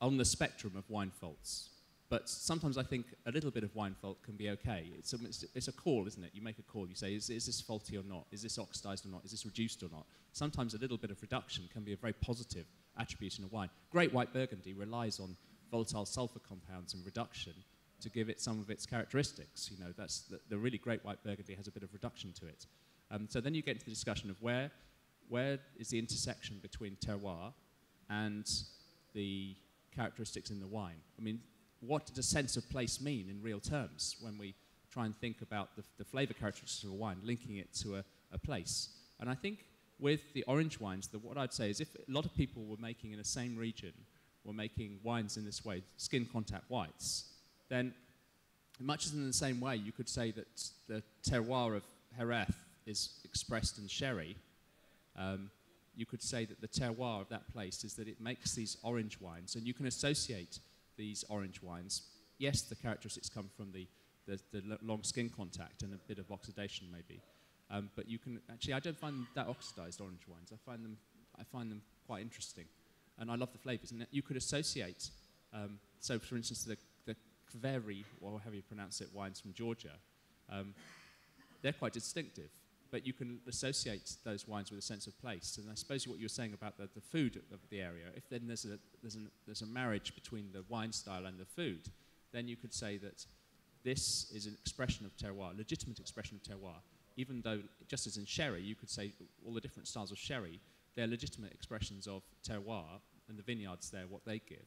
on the spectrum of wine faults. But sometimes I think a little bit of wine fault can be okay. It's a call, isn't it? You make a call. You say, is this faulty or not? Is this oxidized or not? Is this reduced or not? Sometimes a little bit of reduction can be a very positive attribute in a wine. Great white Burgundy relies on volatile sulfur compounds and reduction to give it some of its characteristics. You know, that's the really great white Burgundy has a bit of reduction to it. So then you get into the discussion of where is the intersection between terroir and the characteristics in the wine. I mean, what does sense of place mean in real terms when we try and think about the flavor characteristics of a wine, linking it to a place? And I think with the orange wines, what I'd say is if a lot of people were making in the same region, were making wines in this way, skin contact whites, then much as in the same way you could say that the terroir of Jerez is expressed in sherry, you could say that the terroir of that place is that it makes these orange wines, and you can associate these orange wines. Yes, the characteristics come from the long skin contact and a bit of oxidation maybe, but you can actually, I don't find that oxidized orange wines. I find them quite interesting, and I love the flavors. And you could associate, so for instance, the Kveri, or however you pronounce it, wines from Georgia, they're quite distinctive, but you can associate those wines with a sense of place. And I suppose what you're saying about the food of the area, if then there's a marriage between the wine style and the food, then you could say that this is an expression of terroir, legitimate expression of terroir, even though, just as in sherry, you could say all the different styles of sherry, they're legitimate expressions of terroir, and the vineyards there, what they give.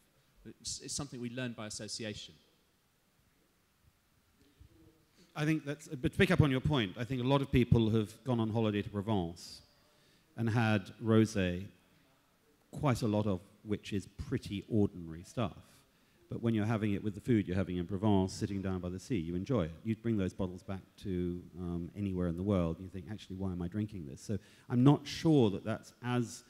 It's something we learn by association.
I think that's, but to pick up on your point, I think a lot of people have gone on holiday to Provence and had rosé, quite a lot of which is pretty ordinary stuff. But when you're having it with the food you're having in Provence, sitting down by the sea, you enjoy it. You bring those bottles back to anywhere in the world, and you think, actually, why am I drinking this? So I'm not sure that that's as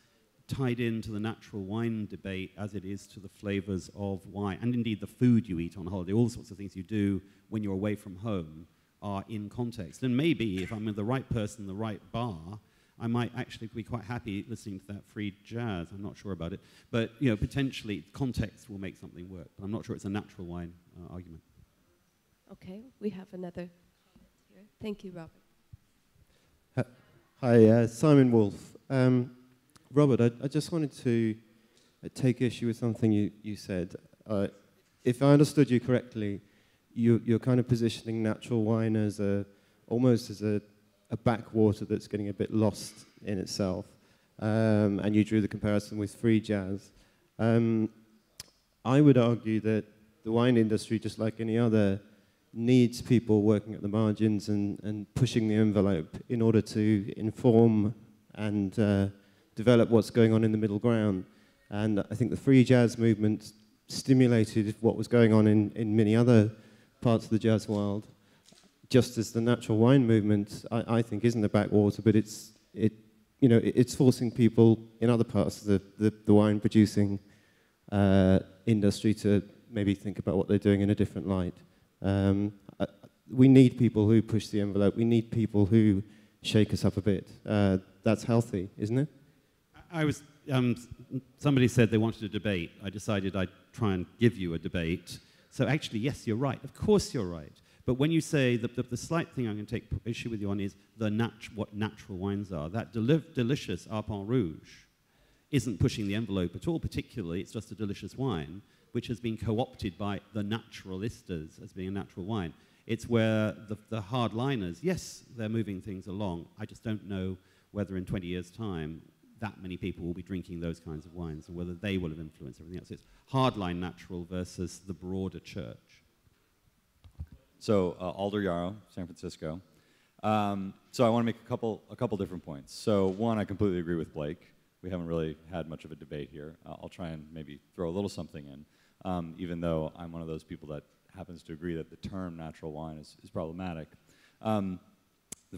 tied into the natural wine debate as it is to the flavors of wine, and indeed the food you eat on holiday. All sorts of things you do when you're away from home are in context. And maybe if I'm with the right person in the right bar, I might actually be quite happy listening to that free jazz. I'm not sure about it. But you know, potentially context will make something work. But I'm not sure it's a natural wine argument.
Okay, we have another comment here. Thank you, Robert.
Hi, Simon Wolf. Robert, I just wanted to take issue with something you said. If I understood you correctly, you're kind of positioning natural wine as almost as a backwater that's getting a bit lost in itself, and you drew the comparison with free jazz. I would argue that the wine industry, just like any other, needs people working at the margins and pushing the envelope in order to inform and develop what's going on in the middle ground. And I think the free jazz movement stimulated what was going on in many other parts of the jazz world, just as the natural wine movement, I think, isn't a backwater, but it's forcing people in other parts of the wine producing industry to maybe think about what they're doing in a different light. We need people who push the envelope. We need people who shake us up a bit. That's healthy, isn't it?
Somebody said they wanted a debate. I decided I'd try and give you a debate. So actually, yes, you're right. Of course you're right. But when you say the slight thing I'm going to take issue with you on is what natural wines are. That delicious Arpent Rouge isn't pushing the envelope at all, particularly. It's just a delicious wine, which has been co-opted by the naturalistas as being a natural wine. It's where the hardliners, yes, they're moving things along. I just don't know whether in 20 years' time that many people will be drinking those kinds of wines and whether they will have influenced everything else. It's hardline natural versus the broader church.
So Alder Yarrow, San Francisco. So I want to make a couple different points. So one, I completely agree with Blake. We haven't really had much of a debate here. I'll try and maybe throw a little something in, even though I'm one of those people that happens to agree that the term natural wine is problematic. The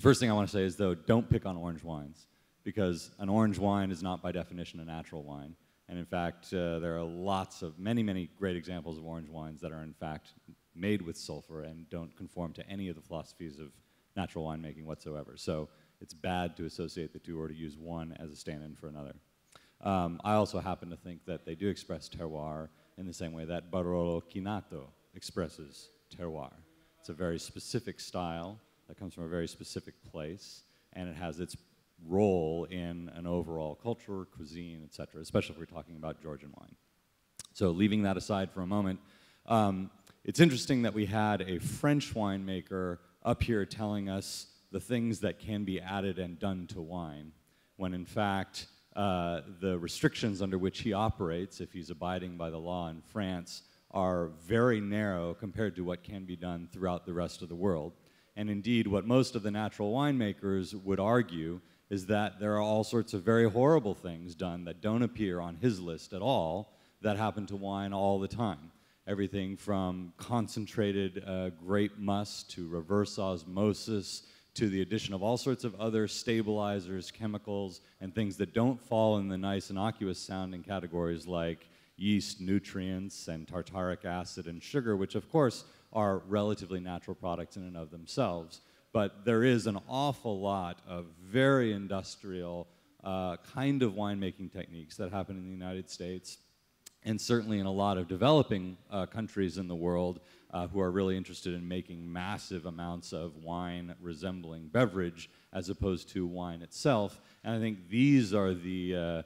first thing I want to say is, though, don't pick on orange wines, because an orange wine is not by definition a natural wine. And in fact, there are many great examples of orange wines that are in fact made with sulfur and don't conform to any of the philosophies of natural winemaking whatsoever. So it's bad to associate the two or to use one as a stand-in for another. I also happen to think that they do express terroir in the same way that Barolo Chinato expresses terroir. It's a very specific style that comes from a very specific place, and it has its role in an overall culture, cuisine, etc., especially if we're talking about Georgian wine. So leaving that aside for a moment, it's interesting that we had a French winemaker up here telling us the things that can be added and done to wine, when in fact the restrictions under which he operates, if he's abiding by the law in France, are very narrow compared to what can be done throughout the rest of the world. And indeed, what most of the natural winemakers would argue is that there are all sorts of very horrible things done that don't appear on his list at all that happen to wine all the time. Everything from concentrated grape must to reverse osmosis to the addition of all sorts of other stabilizers, chemicals, and things that don't fall in the nice innocuous sounding categories like yeast, nutrients, and tartaric acid and sugar, which of course are relatively natural products in and of themselves. But there is an awful lot of very industrial kind of winemaking techniques that happen in the United States, and certainly in a lot of developing countries in the world who are really interested in making massive amounts of wine resembling beverage as opposed to wine itself. And I think these are the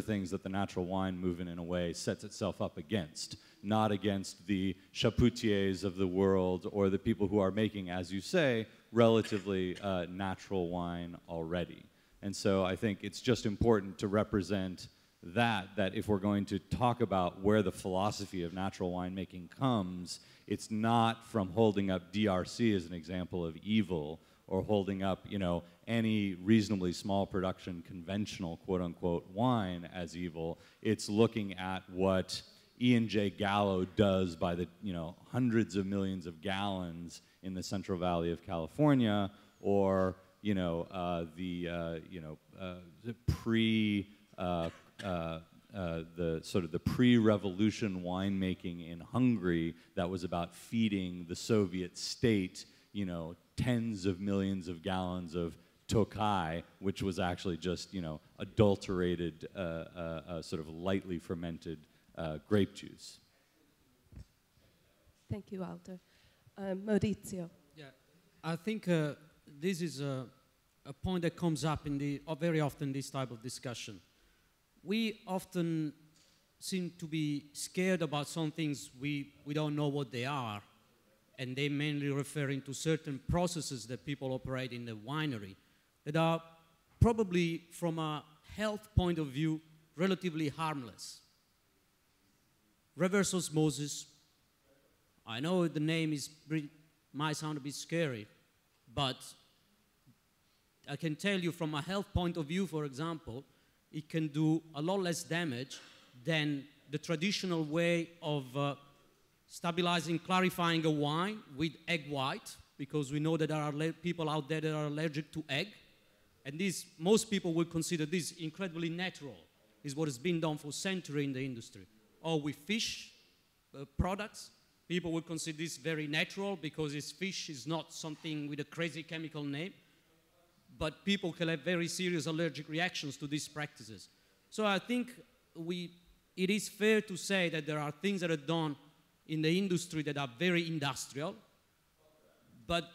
things that the natural wine movement in a way sets itself up against, not against the Chapoutiers of the world or the people who are making, as you say, relatively natural wine already. And so I think it's just important to represent that if we're going to talk about where the philosophy of natural winemaking comes, it's not from holding up DRC as an example of evil or holding up, you know, any reasonably small production conventional quote-unquote wine as evil. It's looking at what Ian J. Gallo does by the, you know, hundreds of millions of gallons in the Central Valley of California, or, you know, the pre-revolution winemaking in Hungary that was about feeding the Soviet state, you know, tens of millions of gallons of Tokai, which was actually just, you know, adulterated, sort of lightly fermented grape juice.
Thank you, Aldo. Maurizio.
Yeah, I think this is a point that comes up in very often this type of discussion. We often seem to be scared about some things we don't know what they are, and they're mainly referring to certain processes that people operate in the winery that are probably, from a health point of view, relatively harmless. Reverse osmosis, I know the name might sound a bit scary, but I can tell you from a health point of view, for example, it can do a lot less damage than the traditional way of stabilizing, clarifying a wine with egg white, because we know that there are people out there that are allergic to egg. And most people would consider this incredibly natural. It's what has been done for centuries in the industry. Or with fish products, people would consider this very natural because it's fish is not something with a crazy chemical name. But people can have very serious allergic reactions to these practices. So I think it is fair to say that there are things that are done in the industry that are very industrial, but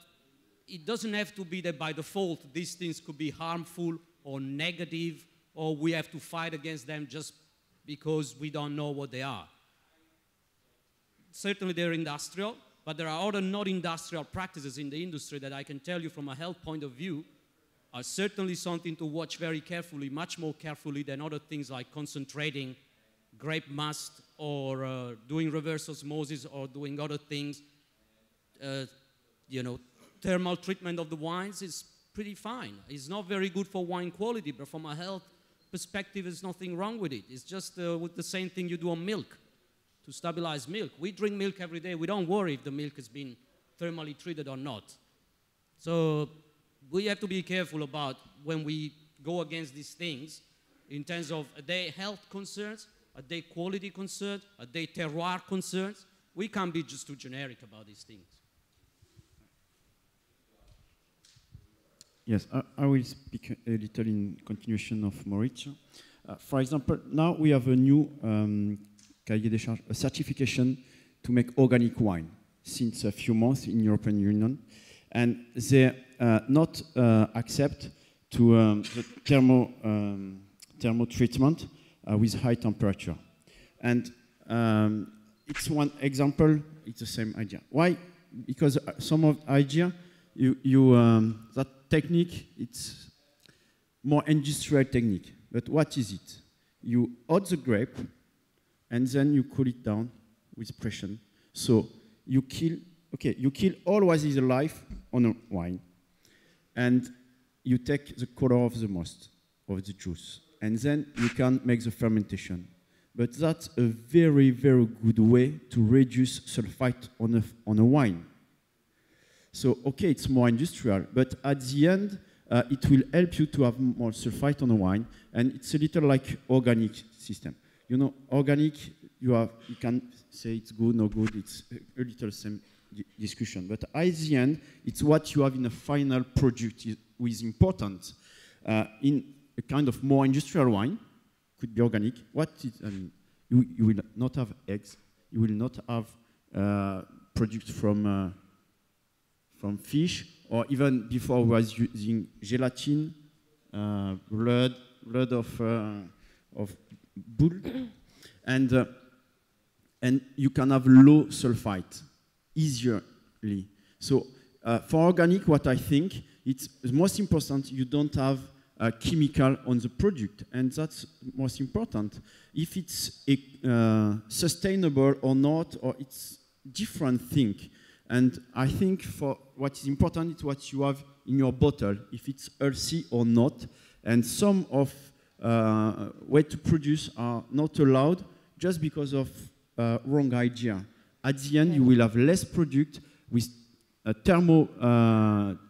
it doesn't have to be that by default these things could be harmful or negative, or we have to fight against them just because we don't know what they are. Certainly they're industrial, but there are other not industrial practices in the industry that I can tell you from a health point of view are certainly something to watch very carefully, much more carefully than other things like concentrating grape must or doing reverse osmosis or doing other things. You know, thermal treatment of the wines is pretty fine. It's not very good for wine quality, but from a health perspective, there's nothing wrong with it. It's just with the same thing you do on milk, to stabilize milk. We drink milk every day. We don't worry if the milk has been thermally treated or not. So we have to be careful about when we go against these things in terms of are they health concerns, are they quality concerns, are they terroir concerns. We can't be just too generic about these things.
Yes, I will speak a little in continuation of Maurizio. For example, now we have a new cahier des charges, a certification to make organic wine since a few months in European Union, and they not accept to the thermo treatment with high temperature. And it's one example, it's the same idea. Why? Because some of the idea, that technique, it's more industrial technique. But what is it? You hot the grape, and then you cool it down with pressure. So you kill all what is alive on a wine, and you take the color of the most of the juice, and then you can make the fermentation. But that's a very, very good way to reduce sulfite on a wine. So, okay, it's more industrial, but at the end, it will help you to have more sulfite on the wine, and it's a little like organic system. You know, organic, you can say it's good, no good, it's a little same discussion, but at the end, it's what you have in a final product who is important. In a kind of more industrial wine, could be organic, you will not have eggs, you will not have products from fish, or even before we was using gelatin, blood of bull, and you can have low sulfite easily. So for organic, what I think it's most important you don't have a chemical on the product, and that's most important. If it's sustainable or not, or it's different thing. And I think for what is important is what you have in your bottle, if it's healthy or not. And some of way to produce are not allowed just because of wrong idea. At the end, you will have less product with thermo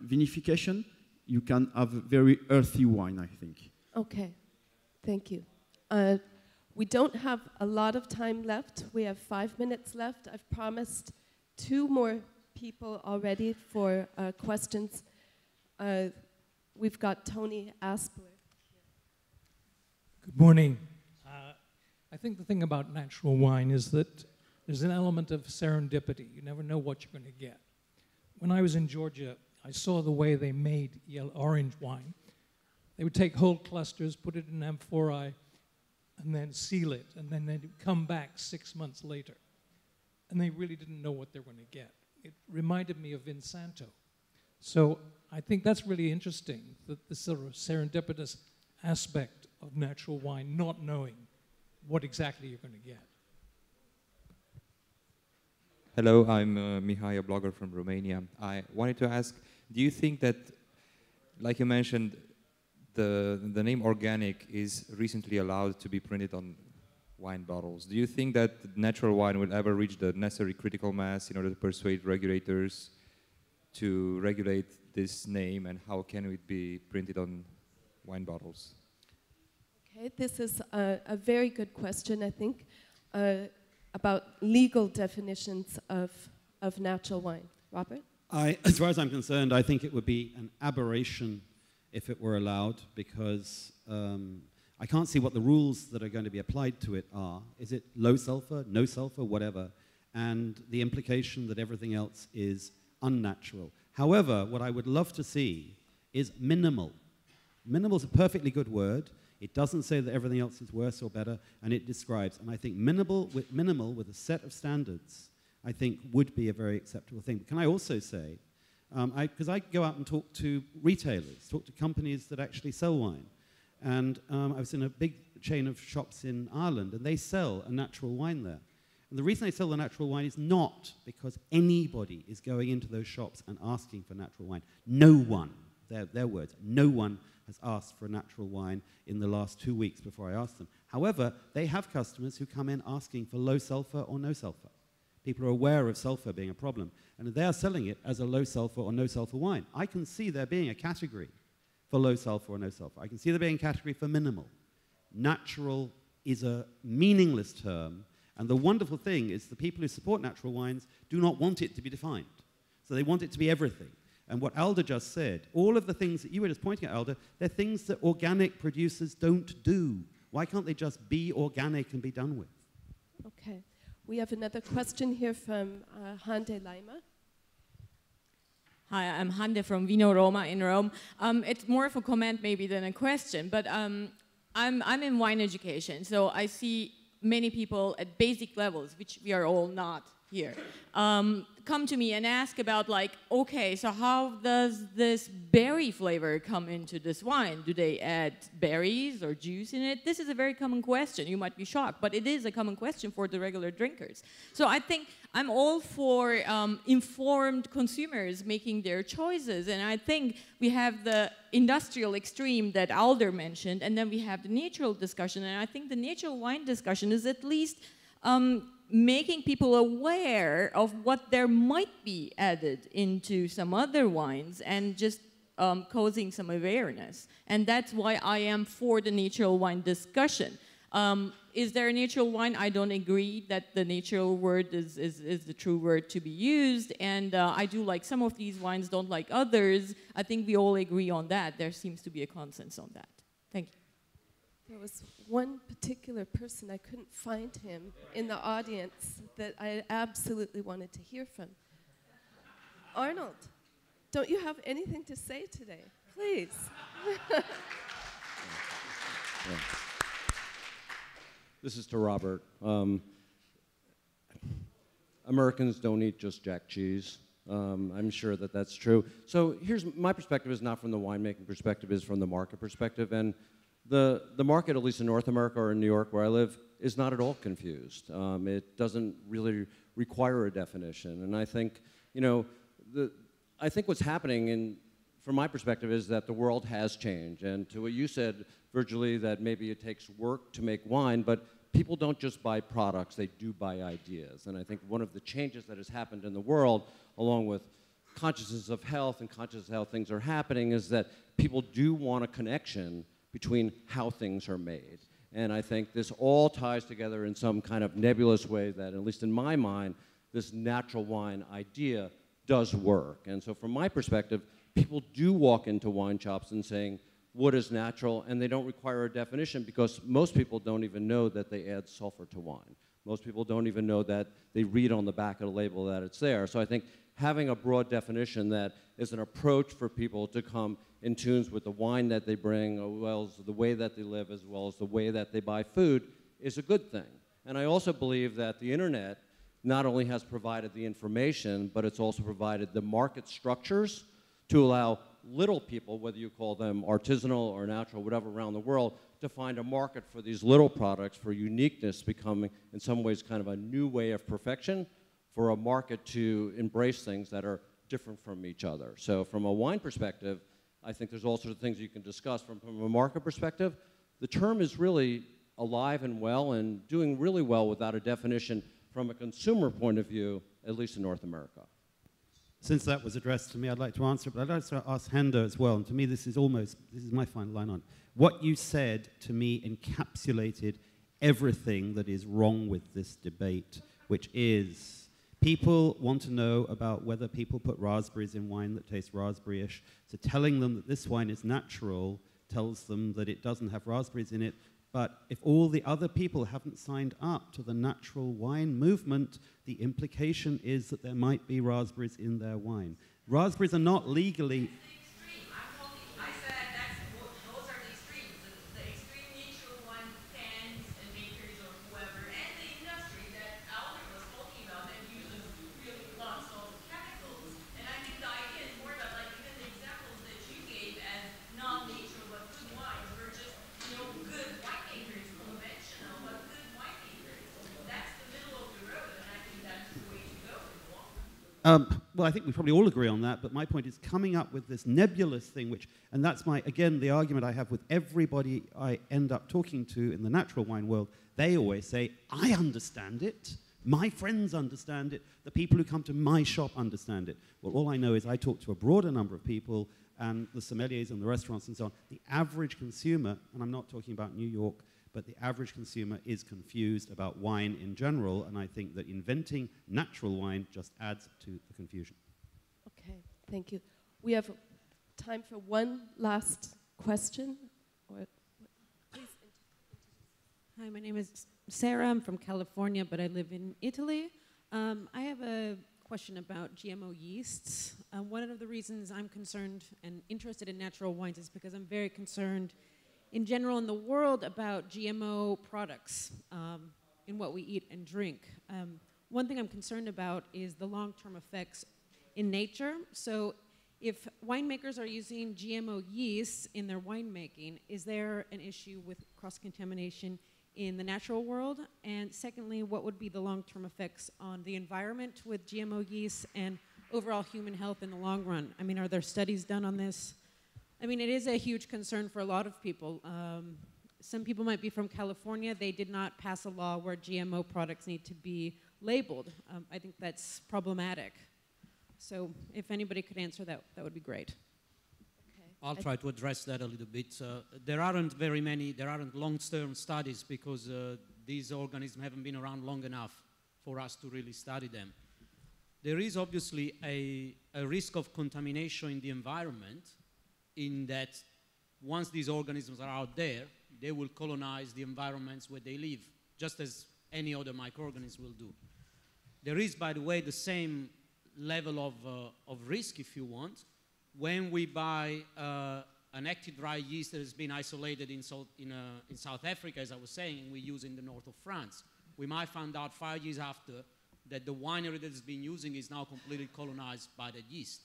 vinification. You can have very healthy wine, I think.
Okay, thank you. We don't have a lot of time left. We have 5 minutes left. I've promised 2 more people already for questions. We've got Tony Aspler.
Good morning. I think the thing about natural wine is that there's an element of serendipity. You never know what you're going to get. When I was in Georgia, I saw the way they made orange wine. They would take whole clusters, put it in amphorae, and then seal it, and then they'd come back 6 months later. And they really didn't know what they were going to get. It reminded me of Vinsanto. So I think that's really interesting, that the sort of serendipitous aspect of natural wine, not knowing what exactly you're going to get.
Hello, I'm Mihai, a blogger from Romania. I wanted to ask, do you think that, like you mentioned, the name organic is recently allowed to be printed on wine bottles? Do you think that natural wine will ever reach the necessary critical mass in order to persuade regulators to regulate this name, and how can it be printed on wine bottles?
Okay, this is a very good question, I think, about legal definitions of natural wine. Robert?
As far as I'm concerned, I think it would be an aberration if it were allowed, because I can't see what the rules that are going to be applied to it are. Is it low sulfur, no sulfur, whatever? And the implication that everything else is unnatural. However, what I would love to see is minimal. Minimal is a perfectly good word. It doesn't say that everything else is worse or better, and it describes. And I think minimal with a set of standards, I think would be a very acceptable thing. But can I also say, because I go out and talk to retailers, talk to companies that actually sell wine. And I was in a big chain of shops in Ireland, and they sell a natural wine there. And the reason they sell the natural wine is not because anybody is going into those shops and asking for natural wine. No one, their words, no one has asked for a natural wine in the last 2 weeks before I asked them. However, they have customers who come in asking for low sulfur or no sulfur. People are aware of sulfur being a problem, and they are selling it as a low sulfur or no sulfur wine. I can see there being a category for low sulfur or no sulfur. I can see there being a category for minimal. Natural is a meaningless term, and the wonderful thing is the people who support natural wines do not want it to be defined. So they want it to be everything. And what Alda just said, all of the things that you were just pointing at, Alda, they're things that organic producers don't do. Why can't they just be organic and be done with?
Okay. We have another question here from Hande Laima.
Hi, I'm Hande from Vino Roma in Rome. It's more of a comment maybe than a question, but I'm in wine education, so I see many people at basic levels, which we are all not here, come to me and ask about, like, okay, so how does this berry flavor come into this wine? Do they add berries or juice in it? This is a very common question. You might be shocked, but it is a common question for the regular drinkers. So I think I'm all for informed consumers making their choices, and I think we have the industrial extreme that Alder mentioned, and then we have the natural discussion, and I think the natural wine discussion is at least making people aware of what there might be added into some other wines and just causing some awareness. And that's why I am for the natural wine discussion. Is there a natural wine? I don't agree that the natural word is the true word to be used. And I do like some of these wines, don't like others. I think we all agree on that. There seems to be a consensus on that. Thank you.
There was one particular person, I couldn't find him in the audience, that I absolutely wanted to hear from. Arnold, don't you have anything to say today? Please.
This is to Robert. Americans don't eat just jack cheese. I'm sure that that's true. So here's my perspective is not from the winemaking perspective, is from the market perspective. And the market, at least in North America or in New York where I live, is not at all confused. It doesn't really require a definition. And I think, you know, I think what's happening from my perspective is that the world has changed. And to what you said, Virgile, that maybe it takes work to make wine, but people don't just buy products, they do buy ideas. And I think one of the changes that has happened in the world, along with consciousness of health and consciousness of how things are happening, is that people do want a connection between how things are made. And I think this all ties together in some kind of nebulous way that, at least in my mind, this natural wine idea does work. And so from my perspective, people do walk into wine shops and saying, what is natural? And they don't require a definition because most people don't even know that they add sulfur to wine. Most people don't even know that they read on the back of the label that it's there. So I think having a broad definition that is an approach for people to come in tune with the wine that they bring, as well as the way that they live, as well as the way that they buy food, is a good thing. And I also believe that the internet not only has provided the information, but it's also provided the market structures to allow little people, whether you call them artisanal or natural, whatever, around the world, to find a market for these little products, for uniqueness becoming, in some ways, kind of a new way of perfection, for a market to embrace things that are different from each other. So from a wine perspective, I think there's all sorts of things you can discuss. From a market perspective, the term is really alive and well and doing really well without a definition from a consumer point of view, at least in North America.
Since that was addressed to me, I'd like to answer it, but I'd like to ask Hendo as well. And to me, this is my final line on. What you said to me encapsulated everything that is wrong with this debate, which is people want to know about whether people put raspberries in wine that tastes raspberry-ish. So telling them that this wine is natural tells them that it doesn't have raspberries in it. But if all the other people haven't signed up to the natural wine movement, the implication is that there might be raspberries in their wine. Raspberries are not legally... Well, I think we probably all agree on that, but my point is coming up with this nebulous thing, and that's again, the argument I have with everybody I end up talking to in the natural wine world. They always say, I understand it, my friends understand it, the people who come to my shop understand it. Well, all I know is I talk to a broader number of people, and the sommeliers and the restaurants and so on. The average consumer, and I'm not talking about New York, but the average consumer is confused about wine in general, and I think that inventing natural wine just adds to the confusion.
Okay, thank you. We have time for one last question. Please.
Hi, my name is Sarah. I'm from California, but I live in Italy. I have a question about GMO yeasts. One of the reasons I'm concerned and interested in natural wines is because I'm very concerned in general in the world about GMO products in what we eat and drink. One thing I'm concerned about is the long-term effects in nature. So if winemakers are using GMO yeasts in their winemaking, is there an issue with cross-contamination in the natural world? And secondly, what would be the long-term effects on the environment with GMO yeasts and overall human health in the long run? I mean, are there studies done on this? I mean, it is a huge concern for a lot of people. some people might be from California. They did not pass a law where GMO products need to be labeled. I think that's problematic. So if anybody could answer that, that would be great.
I'll try to address that a little bit. There aren't long-term studies because these organisms haven't been around long enough for us to really study them. There is obviously a risk of contamination in the environment in that once these organisms are out there, they will colonize the environments where they live, just as any other microorganism will do. There is, by the way, the same level of risk, if you want, when we buy an active dry yeast that has been isolated in South Africa, as I was saying, and we use in the north of France. We might find out 5 years after that the winery that has been using is now completely colonized by the yeast.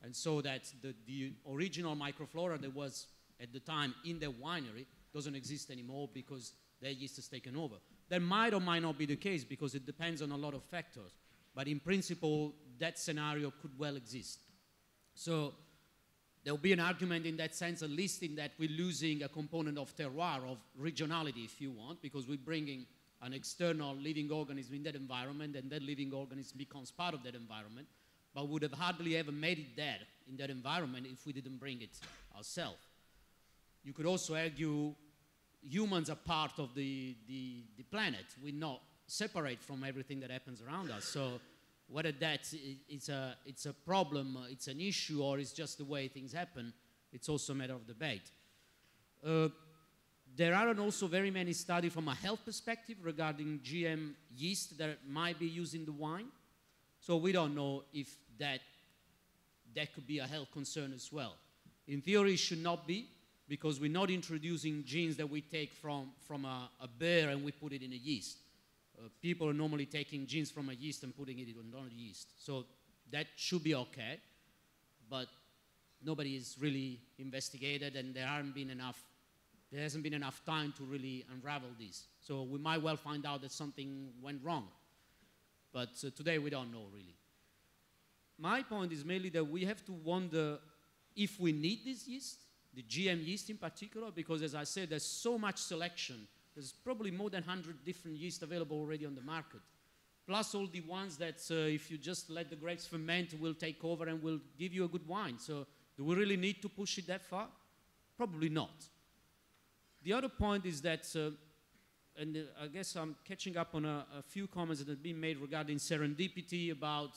And so that the original microflora that was at the time in the winery doesn't exist anymore because their yeast has taken over. That might or might not be the case because it depends on a lot of factors. But in principle, that scenario could well exist. So there will be an argument in that sense, at least in that we're losing a component of terroir, of regionality, if you want, because we're bringing an external living organism in that environment, and that living organism becomes part of that environment, but would have hardly ever made it there in that environment if we didn't bring it ourselves. You could also argue humans are part of the planet. We're not separate from everything that happens around us. So whether it's a problem, it's an issue, or it's just the way things happen, it's also a matter of debate. There aren't also very many studies from a health perspective regarding GM yeast that might be used in the wine. So we don't know if that could be a health concern as well. In theory, it should not be, because we're not introducing genes that we take from a bear and we put it in a yeast. People are normally taking genes from a yeast and putting it in another yeast. So that should be okay, but nobody is really investigated, and there hasn't been enough time to really unravel this. So we might well find out that something went wrong, but today we don't know really. My point is mainly that we have to wonder if we need this yeast, the GM yeast in particular, because as I said, there's so much selection. There's probably more than 100 different yeasts available already on the market, plus all the ones that if you just let the grapes ferment will take over and will give you a good wine. So do we really need to push it that far? Probably not. The other point is that, and I guess I'm catching up on a few comments that have been made regarding serendipity, about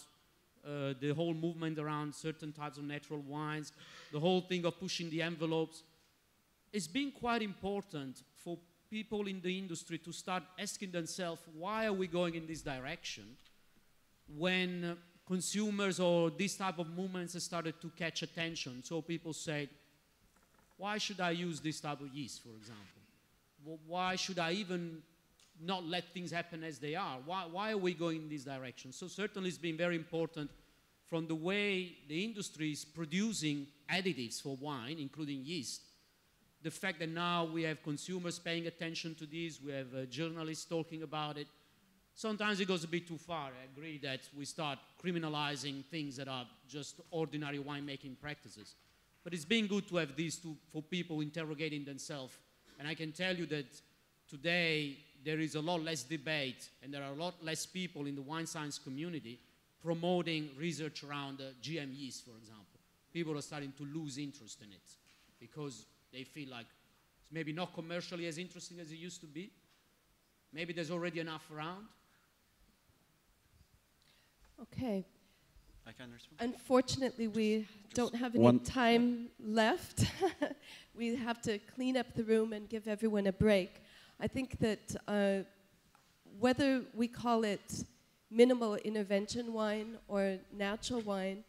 the whole movement around certain types of natural wines, the whole thing of pushing the envelopes. It's been quite important for people in the industry to start asking themselves, why are we going in this direction when consumers or this type of movements have started to catch attention? So people say, why should I use this type of yeast, for example? Why should I even not let things happen as they are? Why are we going in this direction? So certainly it's been very important from the way the industry is producing additives for wine, including yeast. The fact that now we have consumers paying attention to this, we have journalists talking about it. Sometimes it goes a bit too far. I agree that we start criminalizing things that are just ordinary winemaking practices. But it's been good to have these for people interrogating themselves. And I can tell you that today there is a lot less debate and there are a lot less people in the wine science community promoting research around GM yeast, for example. People are starting to lose interest in it because they feel like it's maybe not commercially as interesting as it used to be. Maybe there's already enough around.
Okay.
I can respond.
Unfortunately, we don't have any time left. We have to clean up the room and give everyone a break. I think that whether we call it minimal intervention wine or natural wine,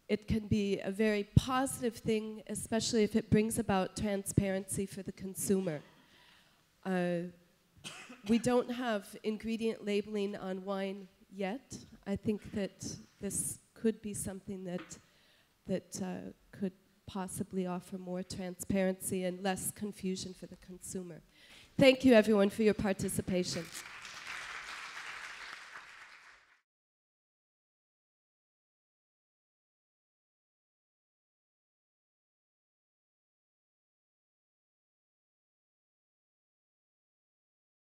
it can be a very positive thing, especially if it brings about transparency for the consumer. We don't have ingredient labeling on wine yet. I think that this could be something that could possibly offer more transparency and less confusion for the consumer. Thank you, everyone, for your participation.